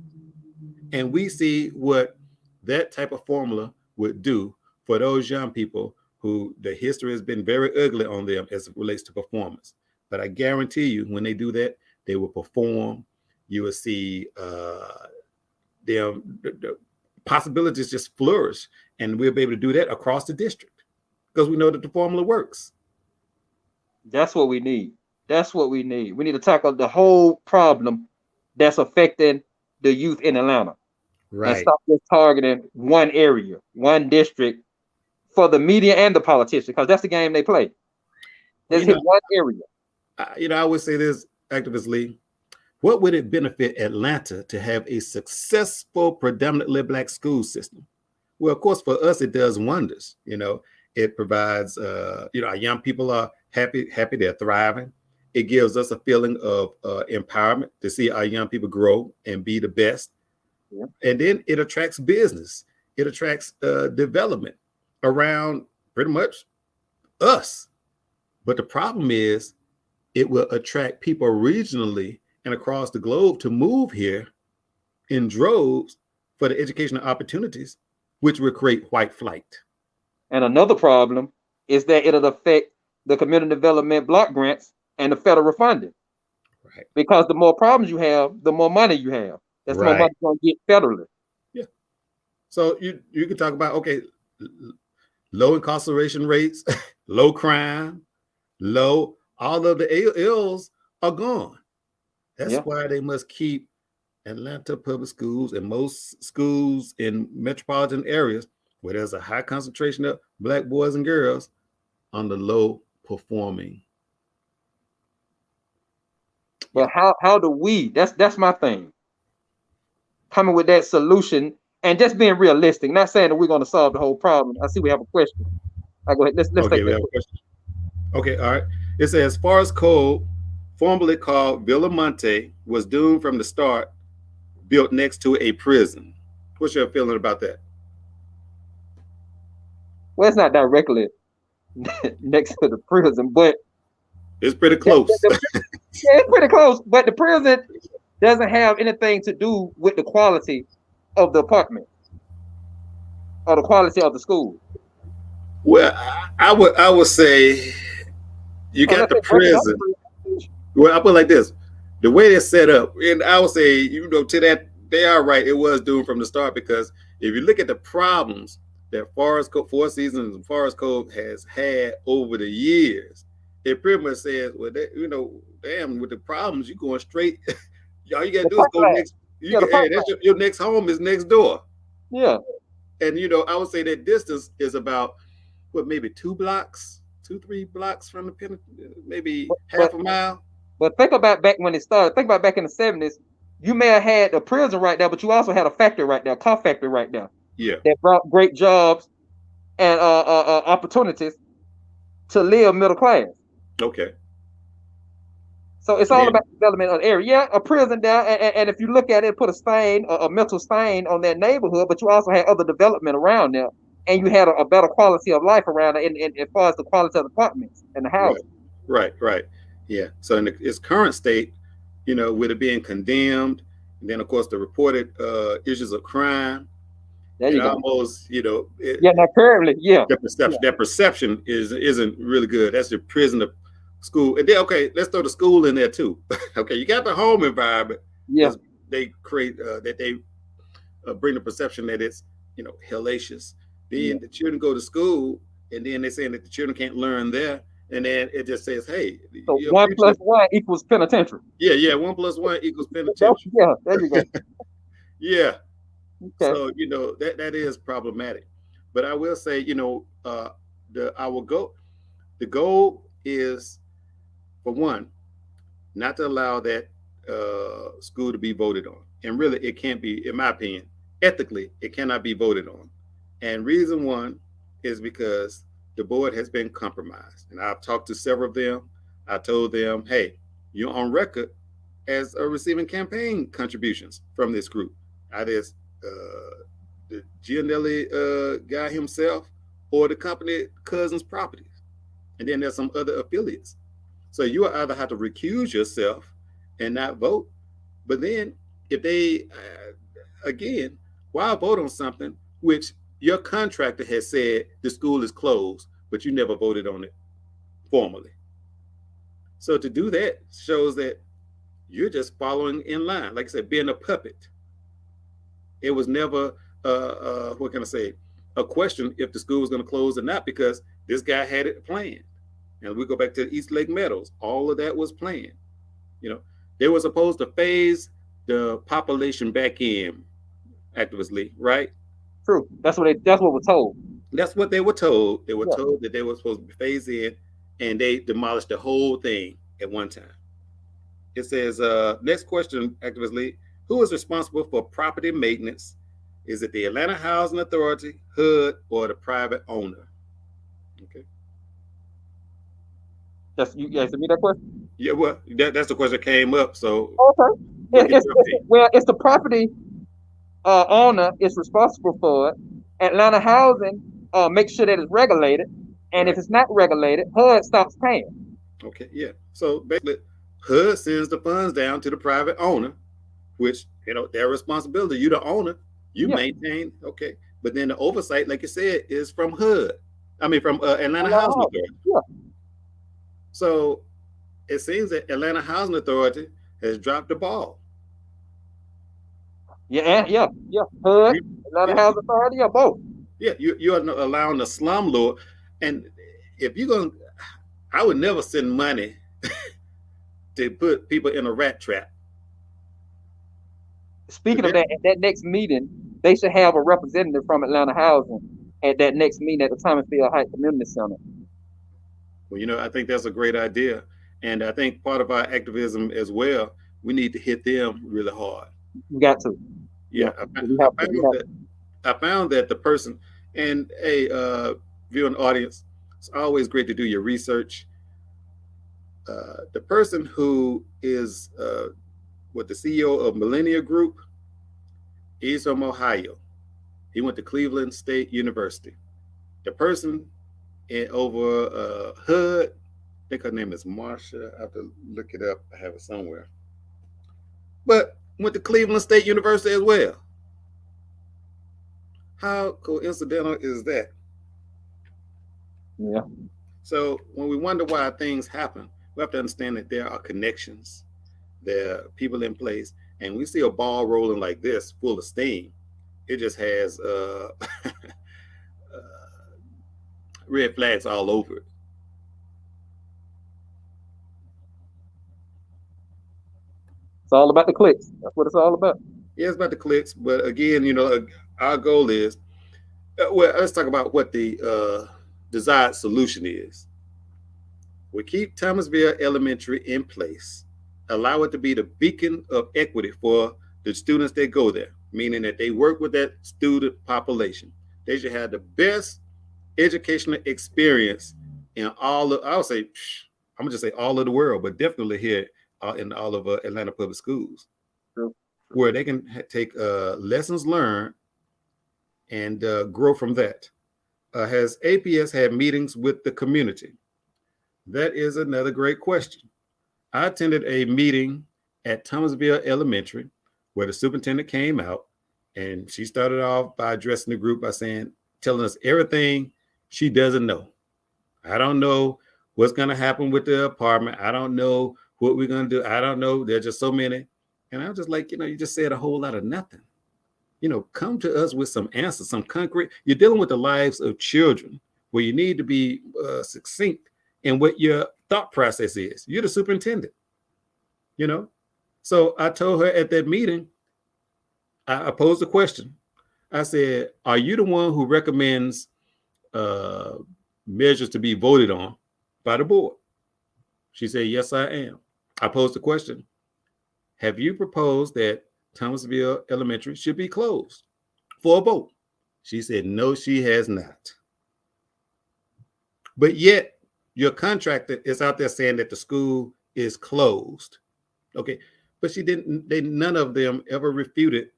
And we see what that type of formula would do for those young people who the history has been very ugly on them as it relates to performance. But I guarantee you, when they do that, they will perform. You will see the possibilities just flourish, and we'll be able to do that across the district because we know that the formula works. That's what we need. That's what we need. We need to tackle the whole problem that's affecting the youth in Atlanta. Right. And stop just targeting one area, one district for the media and the politicians, because that's the game they play. Just hit one area. I would say this, Activist Lee. What would it benefit Atlanta to have a successful, predominantly Black school system? Well, of course, for us, it does wonders. It provides, our young people are happy, they're thriving. It gives us a feeling of empowerment to see our young people grow and be the best. Yeah. And then it attracts business. It attracts development around pretty much us. But the problem is it will attract people regionally and across the globe to move here in droves for the educational opportunities, which will create white flight. And another problem is that it'll affect the community development block grants and the federal funding. Right. Because the more problems you have, the more money you have. That's the more money you're going to get federally. Yeah. So you can talk about, okay, low incarceration rates, low crime, all of the ills are gone. That's why they must keep Atlanta public schools and most schools in metropolitan areas where there's a high concentration of Black boys and girls on the low performing. But how do we, that's my thing, coming with that solution and just being realistic, not saying that we're going to solve the whole problem. I see we have a question. Go ahead. Let's okay, take we have a question. Okay, all right. It says Forest Cove, formerly called Villamonte, was doomed from the start, built next to a prison. What's your feeling about that? Well, it's not directly next to the prison, but it's pretty close. It's pretty close, but the prison doesn't have anything to do with the quality of the apartment or the quality of the school. Well, I would say you got the prison. Well, I put it like this: the way they're set up, and I would say, to that they are right. It was doomed from the start because if you look at the problems that Four Seasons and Forest Cove has had over the years, it pretty much says, well, damn, with the problems, you're going straight. All you gotta do is go next. Your next home is next door. Yeah. And I would say that distance is about maybe 3 blocks from the pen, maybe half a mile. But think about back when it started. Think about back in the 70s. You may have had a prison right there, but you also had a factory right there, car factory right there. Yeah. That brought great jobs and opportunities to live middle class. Okay. So it's all about development of the area. Yeah, a prison there, and if you look at it, put a mental stain on that neighborhood, but you also had other development around there, and you had a better quality of life around it as far as the quality of the apartments and the houses. Right. Yeah. So in its current state, with it being condemned, and then of course the reported issues of crime, almost, now currently, that perception isn't really good. That's the prison of school. And then, okay, let's throw the school in there too. Okay, you got the home environment. Yeah, they create that they bring the perception that it's hellacious. Then the children go to school, and then they're saying that the children can't learn there, and then it just says, hey, so 1 + 1 equals penitentiary. Yeah, 1 + 1 equals penitentiary. Yeah, there you go. Yeah. Okay. So that is problematic. But I will say, the goal is, for one, not to allow that school to be voted on. And really, it can't be, in my opinion, ethically, it cannot be voted on. And reason one is because the board has been compromised. And I've talked to several of them. I told them, hey, you're on record as receiving campaign contributions from this group. Either the Gianelli guy himself or the company Cousins Properties. And then there's some other affiliates. So you will either have to recuse yourself and not vote. But then if they, again, why vote on something which your contractor has said the school is closed, but you never voted on it formally? So to do that shows that you're just following in line. Like I said, being a puppet. It was never, what can I say, a question if the school was going to close or not, because this guy had it planned. And we go back to East Lake Meadows. All of that was planned. You know, they were supposed to phase the population back in, Activist Lee, right? True. That's what we're told. That's what they were told. They were Yeah. told that they were supposed to be phased in, and they demolished the whole thing at one time. It says, next question, Activist Lee, who is responsible for property maintenance? Is it the Atlanta Housing Authority, HUD, or the private owner? Okay. You answered me that question? Yeah, well, that's the question that came up. So, Okay. It's the property owner is responsible for it. Atlanta Housing makes sure that it's regulated. And if it's not regulated, HUD stops paying. Okay, yeah. So basically, HUD sends the funds down to the private owner, which, their responsibility. You the owner, you maintain. Okay, but then the oversight, like you said, is from HUD. I mean, from Atlanta Housing Authority. Yeah. So it seems that Atlanta Housing Authority has dropped the ball. Yeah. HUD, Atlanta Housing Authority, both. Yeah, you're allowing the slumlord, and if you're going, I would never send money to put people in a rat trap. Speaking of that, at that next meeting, they should have a representative from Atlanta Housing at that next meeting at the Thomasville Heights Community Center. Well, I think that's a great idea. And I think part of our activism as well, we need to hit them really hard. We got to. Yeah. I found that the person, and viewing audience, it's always great to do your research. The person who is the CEO of Millennia Group, he's from Ohio. He went to Cleveland State University. The person over HUD, I think her name is Marsha. I have to look it up. I have it somewhere. But went to Cleveland State University as well. How coincidental is that? Yeah. So when we wonder why things happen, we have to understand that there are connections, there are people in place, and we see a ball rolling like this, full of steam. It just has red flags all over it. It's all about the clicks. That's what it's all about. Yeah, it's about the clicks, but again, our goal is, let's talk about what the desired solution is. We keep Thomasville Elementary in place, allow it to be the beacon of equity for the students that go there, meaning that they work with that student population. They should have the best educational experience in all of, I would say, I'm gonna just say all of the world, but definitely here in all of Atlanta public schools, where they can take lessons learned and grow from that. Has APS had meetings with the community? That is another great question. I attended a meeting at Thomasville Elementary where the superintendent came out, and she started off by addressing the group by telling us everything she doesn't know. I don't know what's going to happen with the apartment. I don't know what we're going to do. I don't know. There's just so many. And I was just like, you just said a whole lot of nothing. Come to us with some answers, some concrete. You're dealing with the lives of children where you need to be succinct in what your thought process is. You're the superintendent, So I told her at that meeting, I posed a question. I said, are you the one who recommends measures to be voted on by the board? She said, yes, I am. I posed the question, have you proposed that Thomasville Elementary should be closed for a vote? She said, no, she has not. But yet your contractor is out there saying that the school is closed. Okay. But none of them ever refuted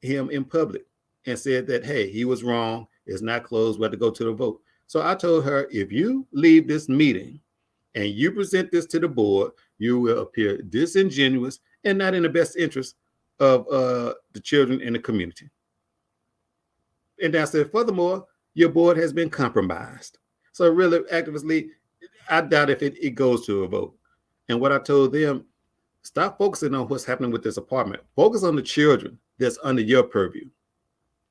him in public and said that, hey, he was wrong. It's not closed. We have to go to the vote. So I told her, if you leave this meeting and you present this to the board, you will appear disingenuous and not in the best interest of the children in the community. And I said, furthermore, your board has been compromised. So really, Activist Lee, I doubt if it goes to a vote. And what I told them, stop focusing on what's happening with this apartment. Focus on the children that's under your purview.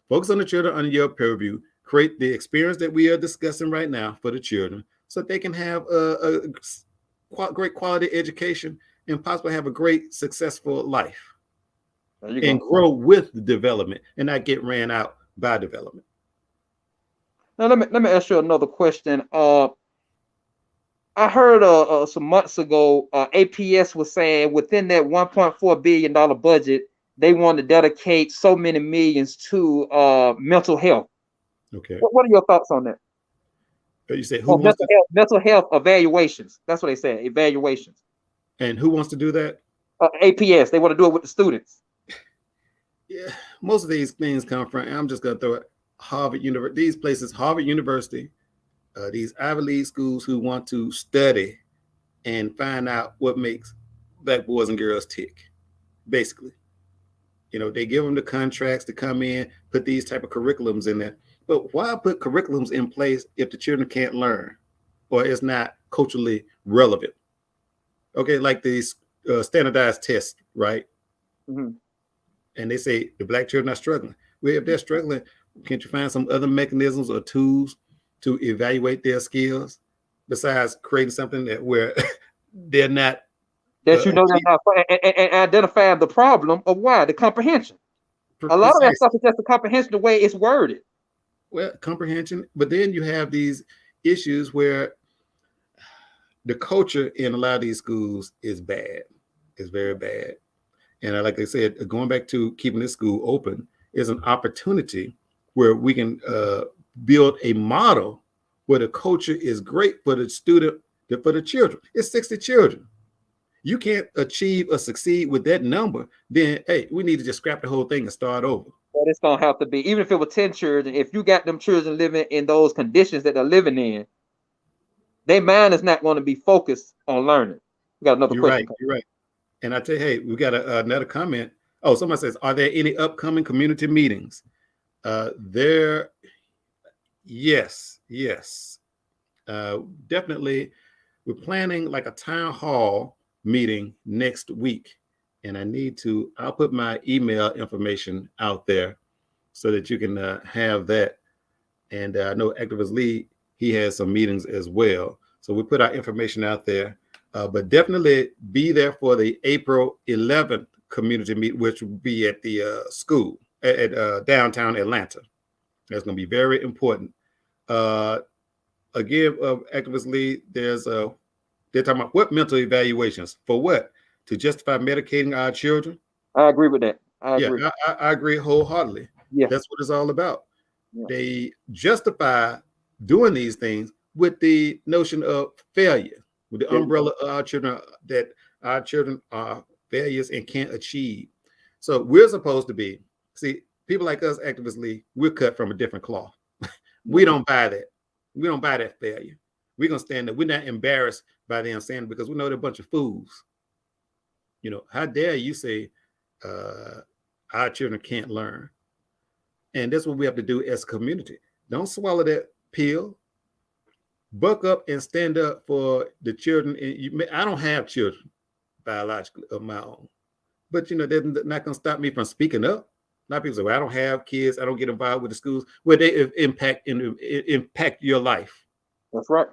Focus on the children under your purview. Create the experience that we are discussing right now for the children so that they can have a great quality education and possibly have a great, successful life and grow with the development and not get ran out by development. Now, let me ask you another question. I heard some months ago, APS was saying within that $1.4 billion budget, they want to dedicate so many millions to mental health. Okay. What are your thoughts on that? You say who wants mental health evaluations? That's what they said, evaluations. And who wants to do that? APS. They want to do it with the students. Yeah, most of these things come from, I'm just going to throw it, Harvard University, these places, Harvard University, these Ivy League schools who want to study and find out what makes black boys and girls tick, basically. You know, they give them the contracts to come in, put these type of curriculums in there. But why put curriculums in place if the children can't learn or it's not culturally relevant? Okay, like these standardized tests, right? Mm-hmm. And they say the black children are struggling. Well, if they're struggling, can't you find some other mechanisms or tools to evaluate their skills besides creating something that where they're not they're not, and identify the problem of why the comprehension. A lot of that stuff is just the comprehension, the way it's worded. Well, comprehension, but then you have these issues where the culture in a lot of these schools is bad. It's very bad. And like I said, going back to keeping this school open is an opportunity where we can build a model where the culture is great for the student, for the children. It's 60 children. You can't achieve or succeed with that number, then, hey, we need to just scrap the whole thing and start over. But it's going to have to be, even if it was 10 children, if you got them children living in those conditions that they're living in, their mind is not going to be focused on learning. We got another question. You're right. And I tell you, hey, we got another comment. Oh, somebody says, are there any upcoming community meetings? Yes. Definitely. We're planning like a town hall meeting next week. And I'll put my email information out there so that you can have that. And I know Activist Lee, he has some meetings as well. So we put our information out there. But definitely be there for the April 11th community meet, which will be at the school at downtown Atlanta. That's going to be very important. Again, Activist Lee, they're talking about what mental evaluations for what? To justify medicating our children? I agree with that. I agree wholeheartedly. Yeah. That's what it's all about. Yeah. They justify doing these things with the notion of failure, with the umbrella of our children, that our children are failures and can't achieve. So we're supposed to be, see, people like us, Activist Lee, we're cut from a different cloth. We don't buy that. We don't buy that failure. We're going to stand there. We're not embarrassed by them saying it because we know they're a bunch of fools. You know, how dare you say our children can't learn? And that's what we have to do as a community. Don't swallow that pill. Buck up and stand up for the children. I don't have children biologically of my own, but you know, they're not going to stop me from speaking up. A lot of people say, well, I don't have kids. I don't get involved with the schools. Well, they impact your life. That's right.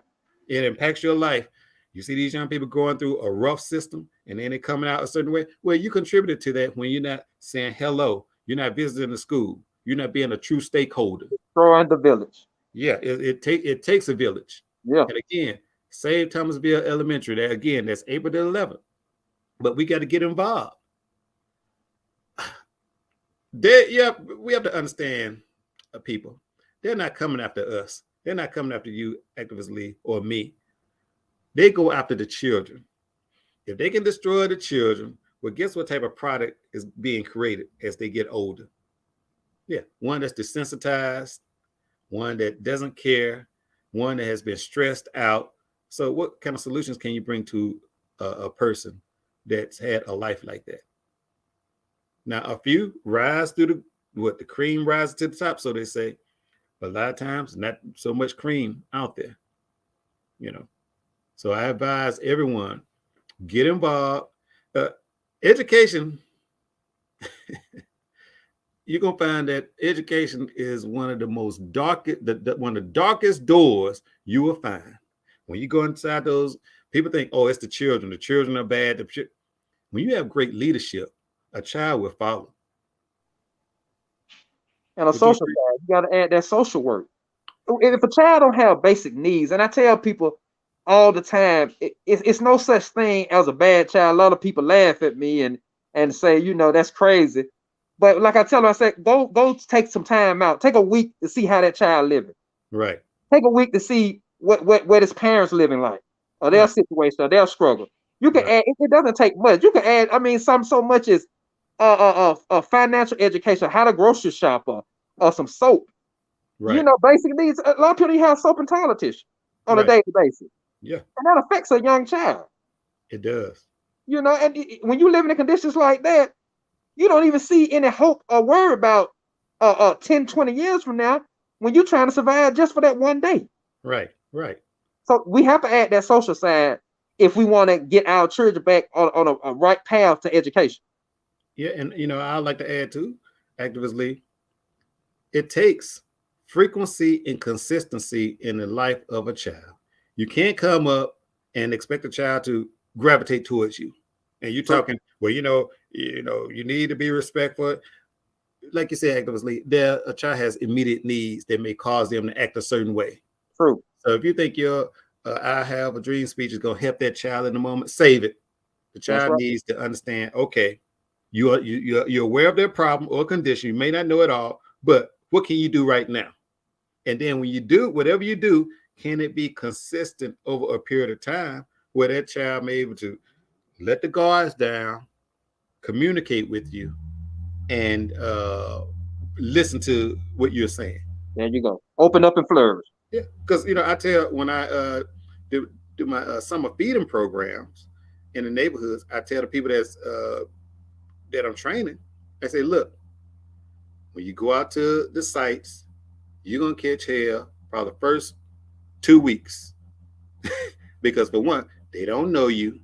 It impacts your life. You see these young people going through a rough system and then they're coming out a certain way. Well, you contributed to that when you're not saying hello. You're not visiting the school. You're not being a true stakeholder. Destroying the village. Yeah, it takes a village. Yeah. And again, save Thomasville Elementary. That's April the 11th. But we got to get involved. We have to understand people. They're not coming after us. They're not coming after you, Activist Lee, or me. They go after the children. If they can destroy the children, well, guess what type of product is being created as they get older? Yeah, one that's desensitized, one that doesn't care, one that has been stressed out. So what kind of solutions can you bring to a person that's had a life like that? Now, a few rise through the cream rises to the top, so they say, but a lot of times not so much cream out there, you know. So I advise everyone, get involved. Education, you're gonna find that education is one of the most darkest, one of the darkest doors you will find. When you go inside those, people think, oh, it's the children. The children are bad. When you have great leadership, a child will follow. And a social side, you got to add that social work. If a child don't have basic needs, and I tell people all the time, it's no such thing as a bad child. A lot of people laugh at me and say, you know, that's crazy. But like I tell them, I say, go take some time out. Take a week to see how that child living. Right. Take a week to see what his parents living like, or their situation, or their struggle. You can add. It doesn't take much. You can add. I mean, so much as financial education, how to grocery shop, or some soap. Right. You know, basic needs. A lot of people have soap and toilet tissue on a daily basis. Yeah. And that affects a young child. It does. You know, and when you live in conditions like that, you don't even see any hope or worry about 10, 20 years from now when you're trying to survive just for that one day. Right, right. So we have to add that social side if we want to get our children back on a right path to education. Yeah, and you know, I'd like to add too, Activist Lee, it takes frequency and consistency in the life of a child. You can't come up and expect a child to gravitate towards you. And you're talking, well, you know, you need to be respectful. Like you said, Activist Lee, a child has immediate needs that may cause them to act a certain way. True. So if you think your I have a dream speech is going to help that child in the moment, save it. The child needs to understand, okay, you're aware of their problem or condition. You may not know it all, but what can you do right now? And then when you do, whatever you do, can it be consistent over a period of time where that child may be able to let the guards down, communicate with you, and listen to what you're saying. There you go. Open up and flourish. Yeah, because you know, I tell when I do my summer feeding programs in the neighborhoods, I tell the people that I'm training, I say, look, when you go out to the sites, you're gonna catch hell probably the first 2 weeks. Because for one, they don't know you,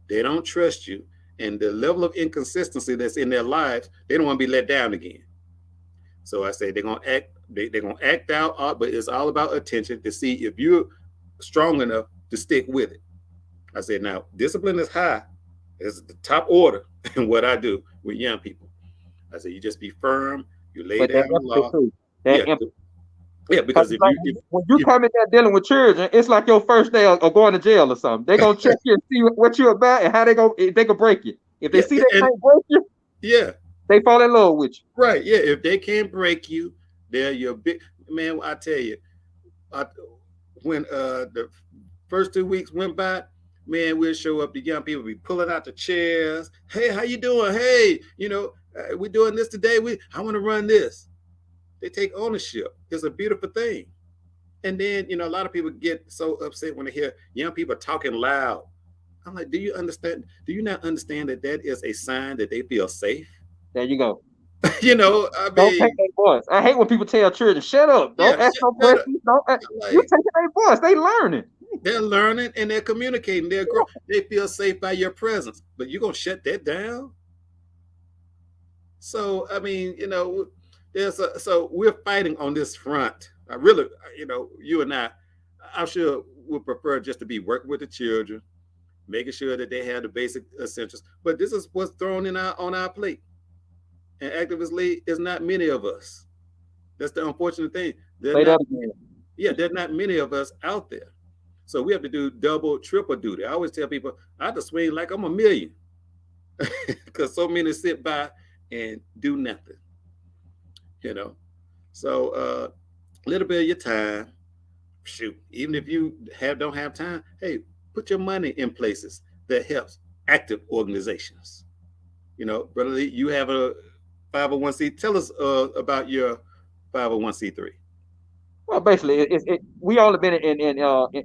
they don't trust you, and the level of inconsistency that's in their lives, they don't want to be let down again. So I say they're gonna act out, but it's all about attention to see if you're strong enough to stick with it. I said, now discipline is high. It's the top order in what I do with young people. I said, you just be firm, you lay down the law. Yeah, because when you come in there dealing with children, it's like your first day of going to jail or something. They're gonna check you and see what you're about and how they can break you. If they see they can't break you, they fall in love with you. Right. Yeah. If they can't break you, they're your big man. I tell you, when the first 2 weeks went by, man, we'll show up. The young people be pulling out the chairs. Hey, how you doing? Hey, you know, we're doing this today. I want to run this. They take ownership. It's a beautiful thing. And then, you know, a lot of people get so upset when they hear young people talking loud. I'm like, do you understand? Do you not understand that is a sign that they feel safe? There you go. You know, I mean, don't take their voice. I hate when people tell children, shut up. Don't ask no questions. You're taking their voice. They learning. They're learning and they're communicating. They're growing. They feel safe by your presence. But you're going to shut that down? So, I mean, you know, so we're fighting on this front. I really, you know, you and I'm sure would prefer just to be working with the children, making sure that they have the basic essentials. But this is what's thrown on our plate. And Activist Lee is not many of us. That's the unfortunate thing. There are not many of us out there. So we have to do double, triple duty. I always tell people I have to swing like I'm a million because so many sit by and do nothing. You know, so a little bit of your time, shoot, even if you don't have time, hey, put your money in places that helps active organizations. You know, Brother Lee, you have a 501c. Tell us about your 501c3. Well, basically, we only been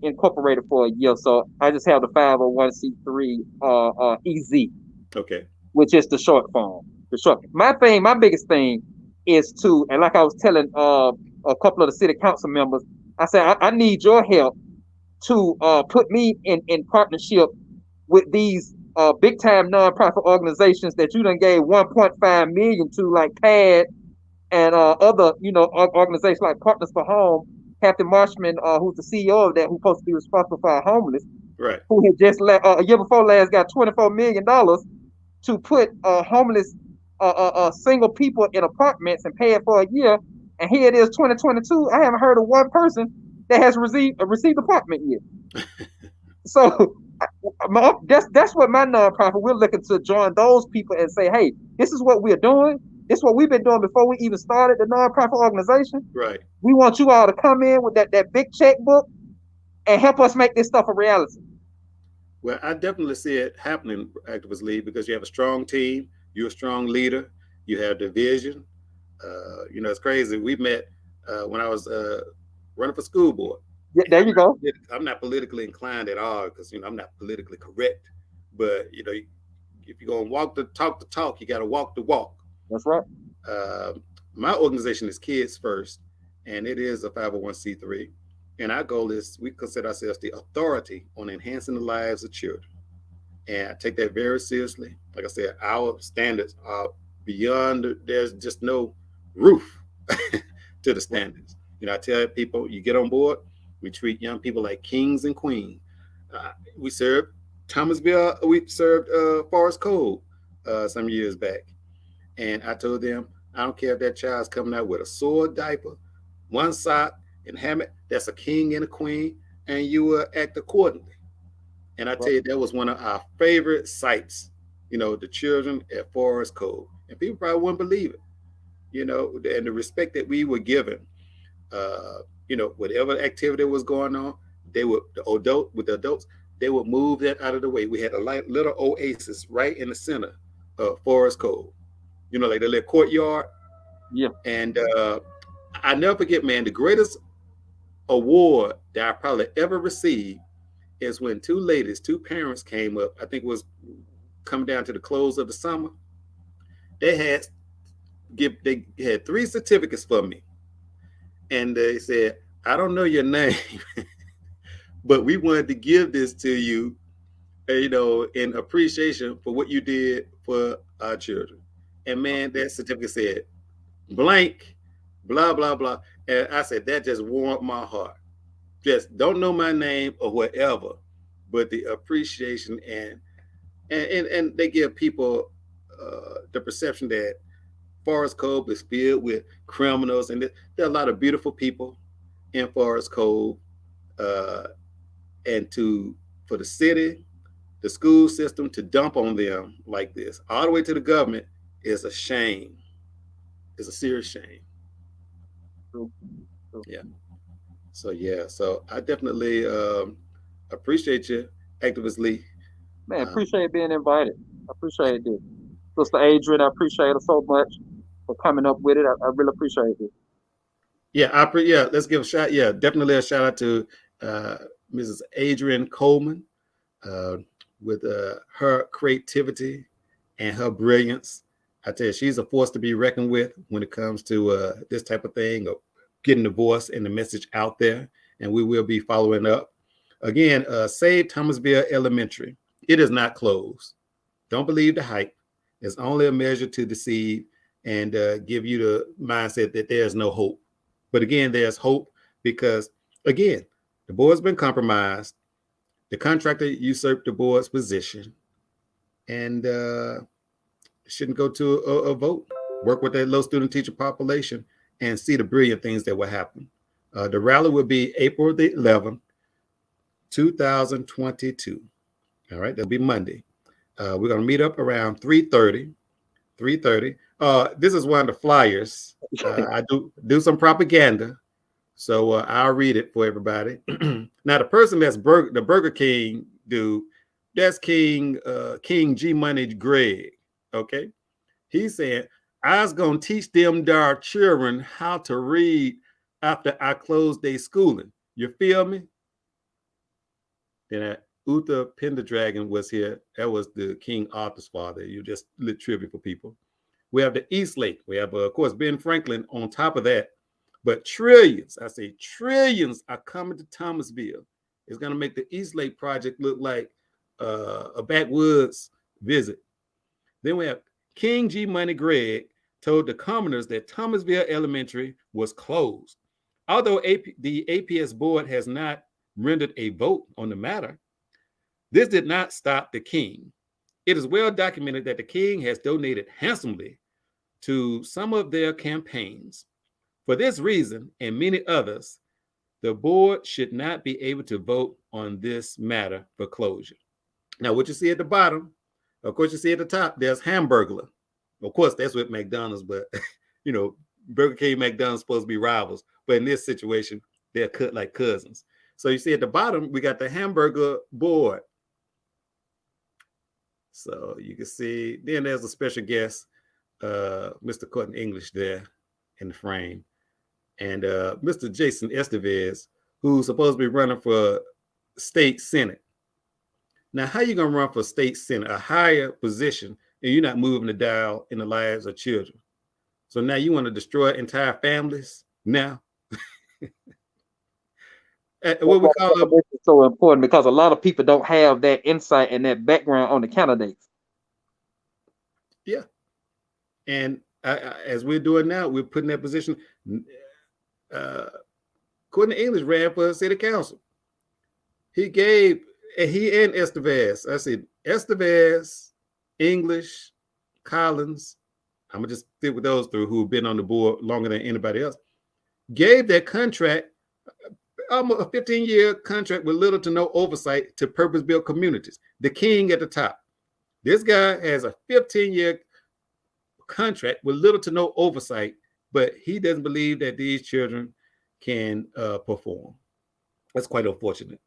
incorporated for a year, so I just have the 501c3 EZ, Okay. which is the short form. The short. My biggest thing is to, and like I was telling a couple of the city council members, I said I need your help to put me in partnership with these big time nonprofit organizations that you done gave 1.5 million to, like PAD and other, organizations like Partners for Home. Captain Marshman, who's the CEO of that, who's supposed to be responsible for our homeless, Right. who had just a year before last got $24 million to put homeless single people in apartments and pay it for a year. And here it is, 2022. I haven't heard of one person that has received apartment yet. So that's what my nonprofit, we're looking to join those people and say, hey, this is what we're doing. This is what we've been doing before we even started the nonprofit organization. Right. We want you all to come in with that big checkbook and help us make this stuff a reality. Well, I definitely see it happening, Activist Lee, because you have a strong team, you're a strong leader, you have the vision. It's crazy. We met when I was running for school board. Yeah, there you go. I'm not politically inclined at all because I'm not politically correct. But if you're gonna walk the talk, you got to walk the walk. That's right. My organization is Kids First, and it is a 501c3. And our goal is we consider ourselves the authority on enhancing the lives of children. And I take that very seriously. Like I said, our standards are beyond, there's just no roof to the standards. I tell people, you get on board, we treat young people like kings and queens. We served Thomasville, we served Forest Cove some years back. And I told them, I don't care if that child's coming out with a sore diaper, one sock, and hammock, that's a king and a queen, and you will act accordingly. And I tell you, that was one of our favorite sites, the children at Forest Cove. And people probably wouldn't believe it, and the respect that we were given, whatever activity was going on, with the adults, they would move that out of the way. We had a little oasis right in the center of Forest Cove, like the little courtyard. Yeah. And I never forget, man, the greatest award that I probably ever received is when two parents came up. I think it was coming down to the close of the summer. They had 3 certificates for me. And they said, I don't know your name, but we wanted to give this to you, in appreciation for what you did for our children. And man, that certificate said, blank, blah, blah, blah. And I said, that just warmed my heart. Just don't know my name or whatever, but the appreciation and they give people the perception that Forest Cove is filled with criminals, and there are a lot of beautiful people in Forest Cove. And for the city, the school system to dump on them like this, all the way to the government, is a shame. It's a serious shame. True. Yeah. So I definitely appreciate you, Activist Lee. Man, appreciate being invited. I appreciate it. Sister Adrian, I appreciate her so much for coming up with it. I really appreciate it. Yeah, let's give a shout. Yeah, definitely a shout out to Mrs. Adrian Coleman with her creativity and her brilliance. I tell you, she's a force to be reckoned with when it comes to this type of thing, of getting the voice and the message out there. And we will be following up. Again, Save Thomasville Elementary. It is not closed. Don't believe the hype. It's only a measure to deceive and give you the mindset that there's no hope. But again, there's hope because, again, the board's been compromised. The contractor usurped the board's position and shouldn't go to a vote. Work with that low student teacher population and see the brilliant things that will happen. The rally will be April the 11th, 2022. All right, that'll be Monday. We're going to meet up around 3:30. This is one of the flyers. I do some propaganda, so I'll read it for everybody. Now, the person that's the Burger King dude, that's King G Money Greg. Okay, he's saying I was gonna teach them darn children how to read after I closed day schooling. You feel me? Then Uther Pendragon was here. That was the King Arthur's father. You just lit trivia for people. We have the East Lake. We have, of course, Ben Franklin on top of that. But trillions, I say trillions, are coming to Thomasville. It's going to make the East Lake project look like a backwoods visit. Then we have King G. Money Gregg told the commoners that Thomasville Elementary was closed. Although the APS board has not rendered a vote on the matter, this did not stop the king. It is well documented that the king has donated handsomely to some of their campaigns. For this reason and many others, the board should not be able to vote on this matter for closure. Now, what you see at the bottom, of course, you see at the top, there's Hamburglar. Of course, that's with McDonald's, but you know, Burger King, McDonald's supposed to be rivals. But in this situation, they're cut like cousins. So you see at the bottom, we got the Hamburger board. So you can see, then there's a special guest, Mr. Courtney English there in the frame. And Mr. Jason Estevez, who's supposed to be running for state senate. Now, how you going to run for state senate, a higher position, and you're not moving the dial in the lives of children? So now you want to destroy entire families now? What we call them? This is so important because a lot of people don't have that insight and that background on the candidates. Yeah. And as we're doing now, we're putting that position. Courtney English ran for city council. He and Estevez. I said Estevez, English, Collins. I'm gonna just stick with those three who've been on the board longer than anybody else. Gave that contract, almost a 15-year contract with little to no oversight to purpose-built communities. The king at the top. This guy has a 15-year contract with little to no oversight, but he doesn't believe that these children can perform. That's quite unfortunate.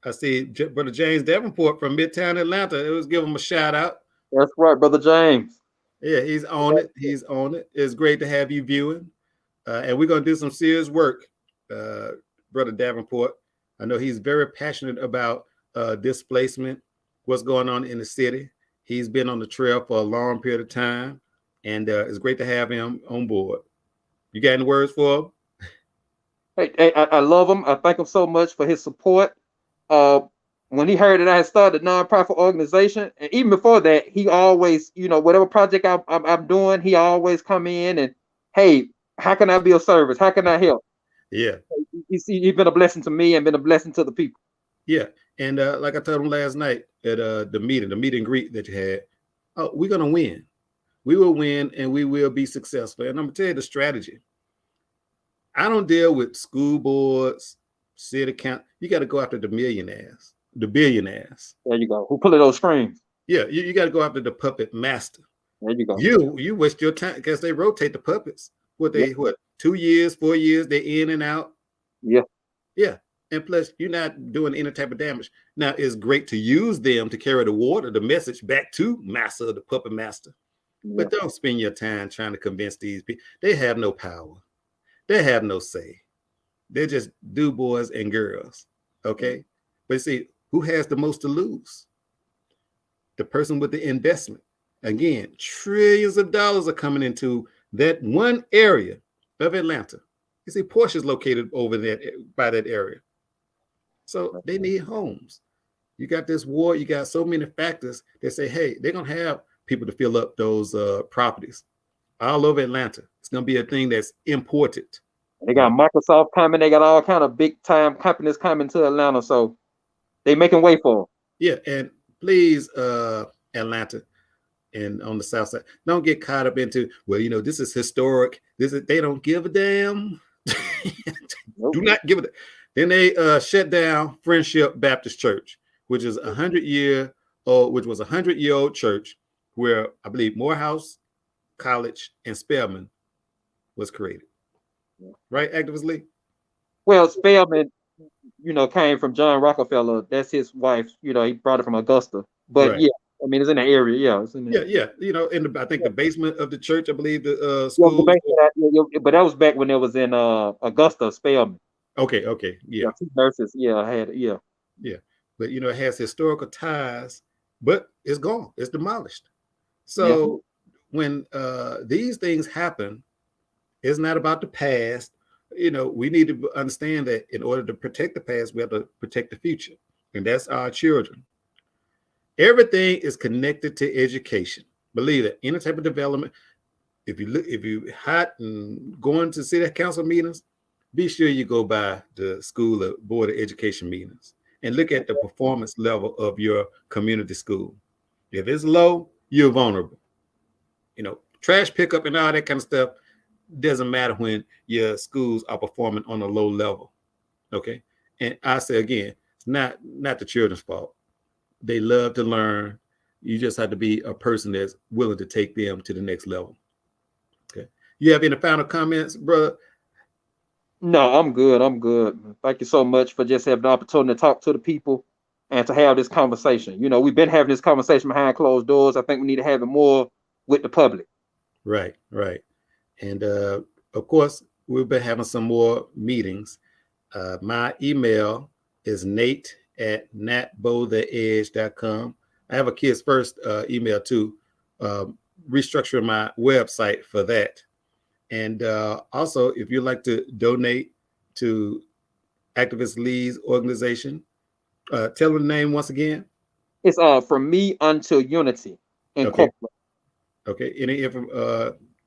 I see Brother James Davenport from Midtown Atlanta. It was give him a shout out. That's right, Brother James. Yeah, he's on it. He's on it. It's great to have you viewing. And we're going to do some serious work, Brother Davenport. I know he's very passionate about displacement, what's going on in the city. He's been on the trail for a long period of time, and it's great to have him on board. You got any words for him? Hey, I love him. I thank him so much for his support. When he heard that I had started a nonprofit organization, and even before that, he always, whatever project I'm doing, he always come in and, hey, how can I be of service? How can I help? Yeah. He's been a blessing to me and been a blessing to the people. Yeah. And like I told him last night at the meet and greet that you had, we're going to win. We will win and we will be successful. And I'm going to tell you the strategy. I don't deal with school boards, city council. You got to go after the millionaires, the billionaires. There you go. Who pulling those strings? Yeah, you got to go after the puppet master. There you go. You waste your time because they rotate the puppets. What 2 years, 4 years, they're in and out. Yeah. Yeah. And plus, you're not doing any type of damage. Now, it's great to use them to carry the message back to master, the puppet master. Yeah. But don't spend your time trying to convince these people. They have no power. They have no say. They're just do boys and girls. Okay. But see, who has the most to lose? The person with the investment. Again, trillions of dollars are coming into that one area of Atlanta. You see, Porsche is located over there by that area. So they need homes. You got this war, you got so many factors that say, hey, they're going to have people to fill up those properties all over Atlanta. It's going to be a thing that's imported. They got Microsoft coming. They got all kind of big time companies coming to Atlanta. So they making way for them. Yeah. And please, Atlanta, and on the south side, don't get caught up into, well, this is historic. They don't give a damn. Nope. Do not give it. Then they shut down Friendship Baptist Church, which is 100-year-old church where I believe Morehouse College and Spelman was created. Right, Activist Lee? Well, Spelman, came from John Rockefeller. That's his wife. He brought it from Augusta. But right. Yeah, I mean, it's in the area. Yeah, it's in Yeah, yeah. You know, in the I think the basement of the church, I believe the yeah, the school. basement. But that was back when it was in Augusta, Spelman. Okay, okay, Yeah, yeah, 2 nurses. Yeah, I had it. Yeah. yeah. But you know, it has historical ties, but it's gone. It's demolished. Yeah. So when these things happen, it's not about the past. You know, we need to understand that in order to protect the past, we have to protect the future, and that's our children. Everything is connected to education. Believe it. Any type of development. If you hot and going to city council meetings, be sure you go by the school or board of education meetings and look at the performance level of your community school. If it's low, you're vulnerable. You know, trash pickup and all that kind of stuff doesn't matter when your schools are performing on a low level. Okay. And I say again, it's not the children's fault. They love to learn. You just have to be a person that's willing to take them to the next level. Okay. You have any final comments, brother? No, I'm good. I'm good. Thank you so much for just having the opportunity to talk to the people and to have this conversation. You know, we've been having this conversation behind closed doors. I think we need to have it more with the public. Right, right. And of course, we've been having some more meetings. My email is nate@natbowtheedge.com. I have a Kids First email too, restructuring my website for that. And also, if you'd like to donate to Activist Lee's organization, tell them the name once again. It's From Me Until Unity Incorporated. Okay.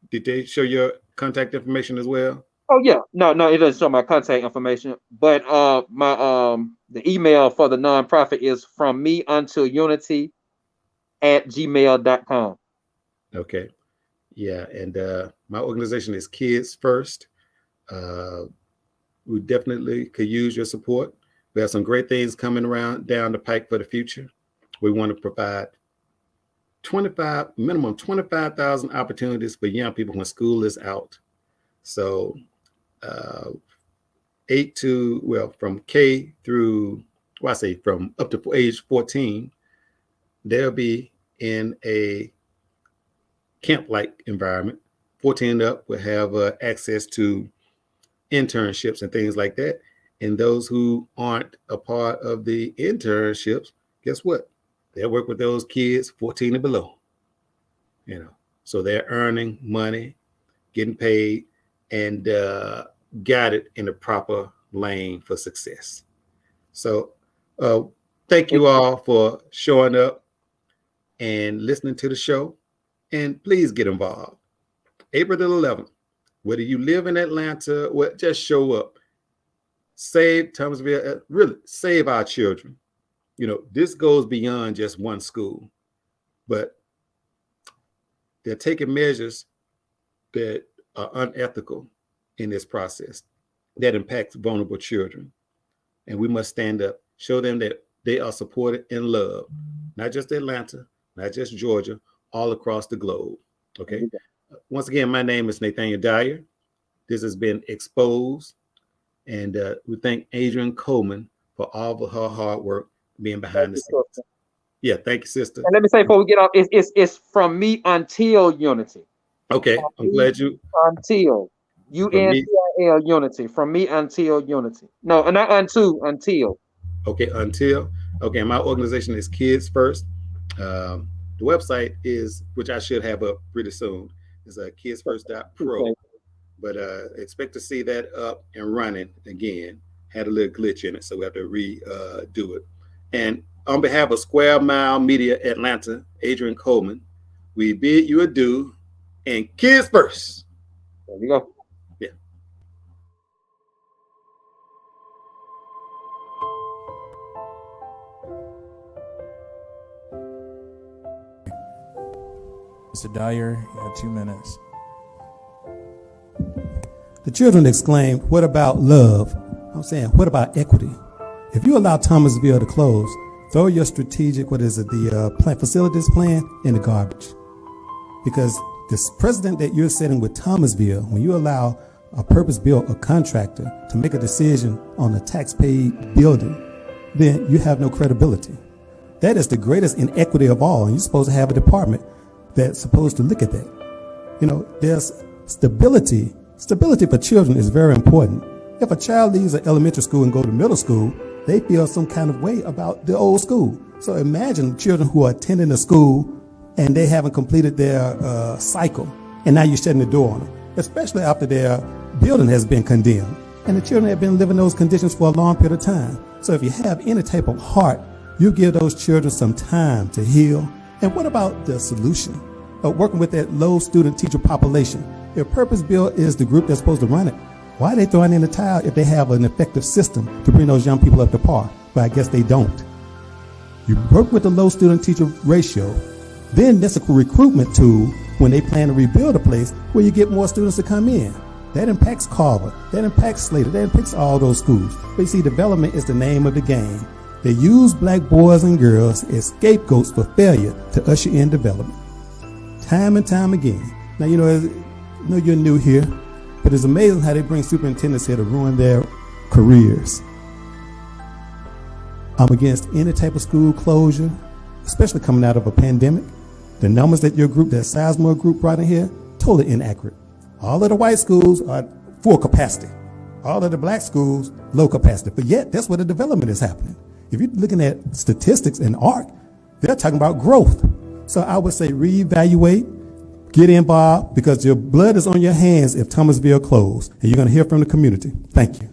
Did they show your contact information as well? Oh yeah, no, it doesn't show my contact information, but my the email for the nonprofit is from me until unity @gmail.com. Okay. Yeah, and my organization is Kids First. We definitely could use your support. We have some great things coming around down the pike for the future. We want to provide minimum 25,000 opportunities for young people when school is out. So from K through, well, I say from up to age 14, they'll be in a camp-like environment. 14 up will have access to internships and things like that. And those who aren't a part of the internships, guess what? They'll work with those kids 14 and below. You know, so they're earning money, getting paid, and guided in the proper lane for success. So thank you all for showing up and listening to the show. And please get involved. April the 11th, whether you live in Atlanta, just show up. Save Thomasville, really save our children. You know, this goes beyond just one school, but they're taking measures that are unethical in this process that impacts vulnerable children. And we must stand up, show them that they are supported and loved, not just Atlanta, not just Georgia, all across the globe. Okay. Once again, my name is Nathaniel Dyer. This has been Exposed. And we thank Adrian Coleman for all of her hard work being behind the scenes. Yeah, thank you, sister. And let me say before we get off, it's from me until unity. Okay, I'm glad you until UNTIL unity. From me until unity. No, not until. Okay, until. Okay, my organization is Kids First. The website is, which I should have up pretty soon, is kidsfirst.pro. Okay. But expect to see that up and running again. Had a little glitch in it, so we have to redo it. And on behalf of Square Mile Media Atlanta, Adrian Coleman, we bid you adieu and Kids First. There you go. Yeah. Mr. Dyer, you have 2 minutes. The children exclaimed, "What about love?" I'm saying, what about equity? If you allow Thomasville to close, throw your strategic, facilities plan in the garbage. Because this precedent that you're setting with Thomasville, when you allow a purpose-built contractor to make a decision on a tax-paid building, then you have no credibility. That is the greatest inequity of all, and you're supposed to have a department that's supposed to look at that. You know, there's stability. Stability for children is very important. If a child leaves an elementary school and go to middle school, they feel some kind of way about the old school. So imagine children who are attending a school and they haven't completed their cycle, and now you're shutting the door on them, especially after their building has been condemned. And the children have been living those conditions for a long period of time. So if you have any type of heart, you give those children some time to heal. And what about the solution of working with that low student teacher population? If Purpose Built is the group that's supposed to run it, why are they throwing in the towel if they have an effective system to bring those young people up to par? But I guess they don't. You work with the low student teacher ratio, then that's a recruitment tool when they plan to rebuild a place where you get more students to come in. That impacts Carver, that impacts Slater, that impacts all those schools. But you see, development is the name of the game. They use black boys and girls as scapegoats for failure to usher in development. Time and time again. Now, you know you're new here, but it's amazing how they bring superintendents here to ruin their careers. I'm against any type of school closure, especially coming out of a pandemic. The numbers that your group, that Sizemore group brought in here, totally inaccurate. All of the white schools are full capacity. All of the black schools, low capacity. But yet, that's where the development is happening. If you're looking at statistics and ARC, they're talking about growth. So I would say reevaluate, get involved, because your blood is on your hands if Thomasville closed, and you're going to hear from the community. Thank you.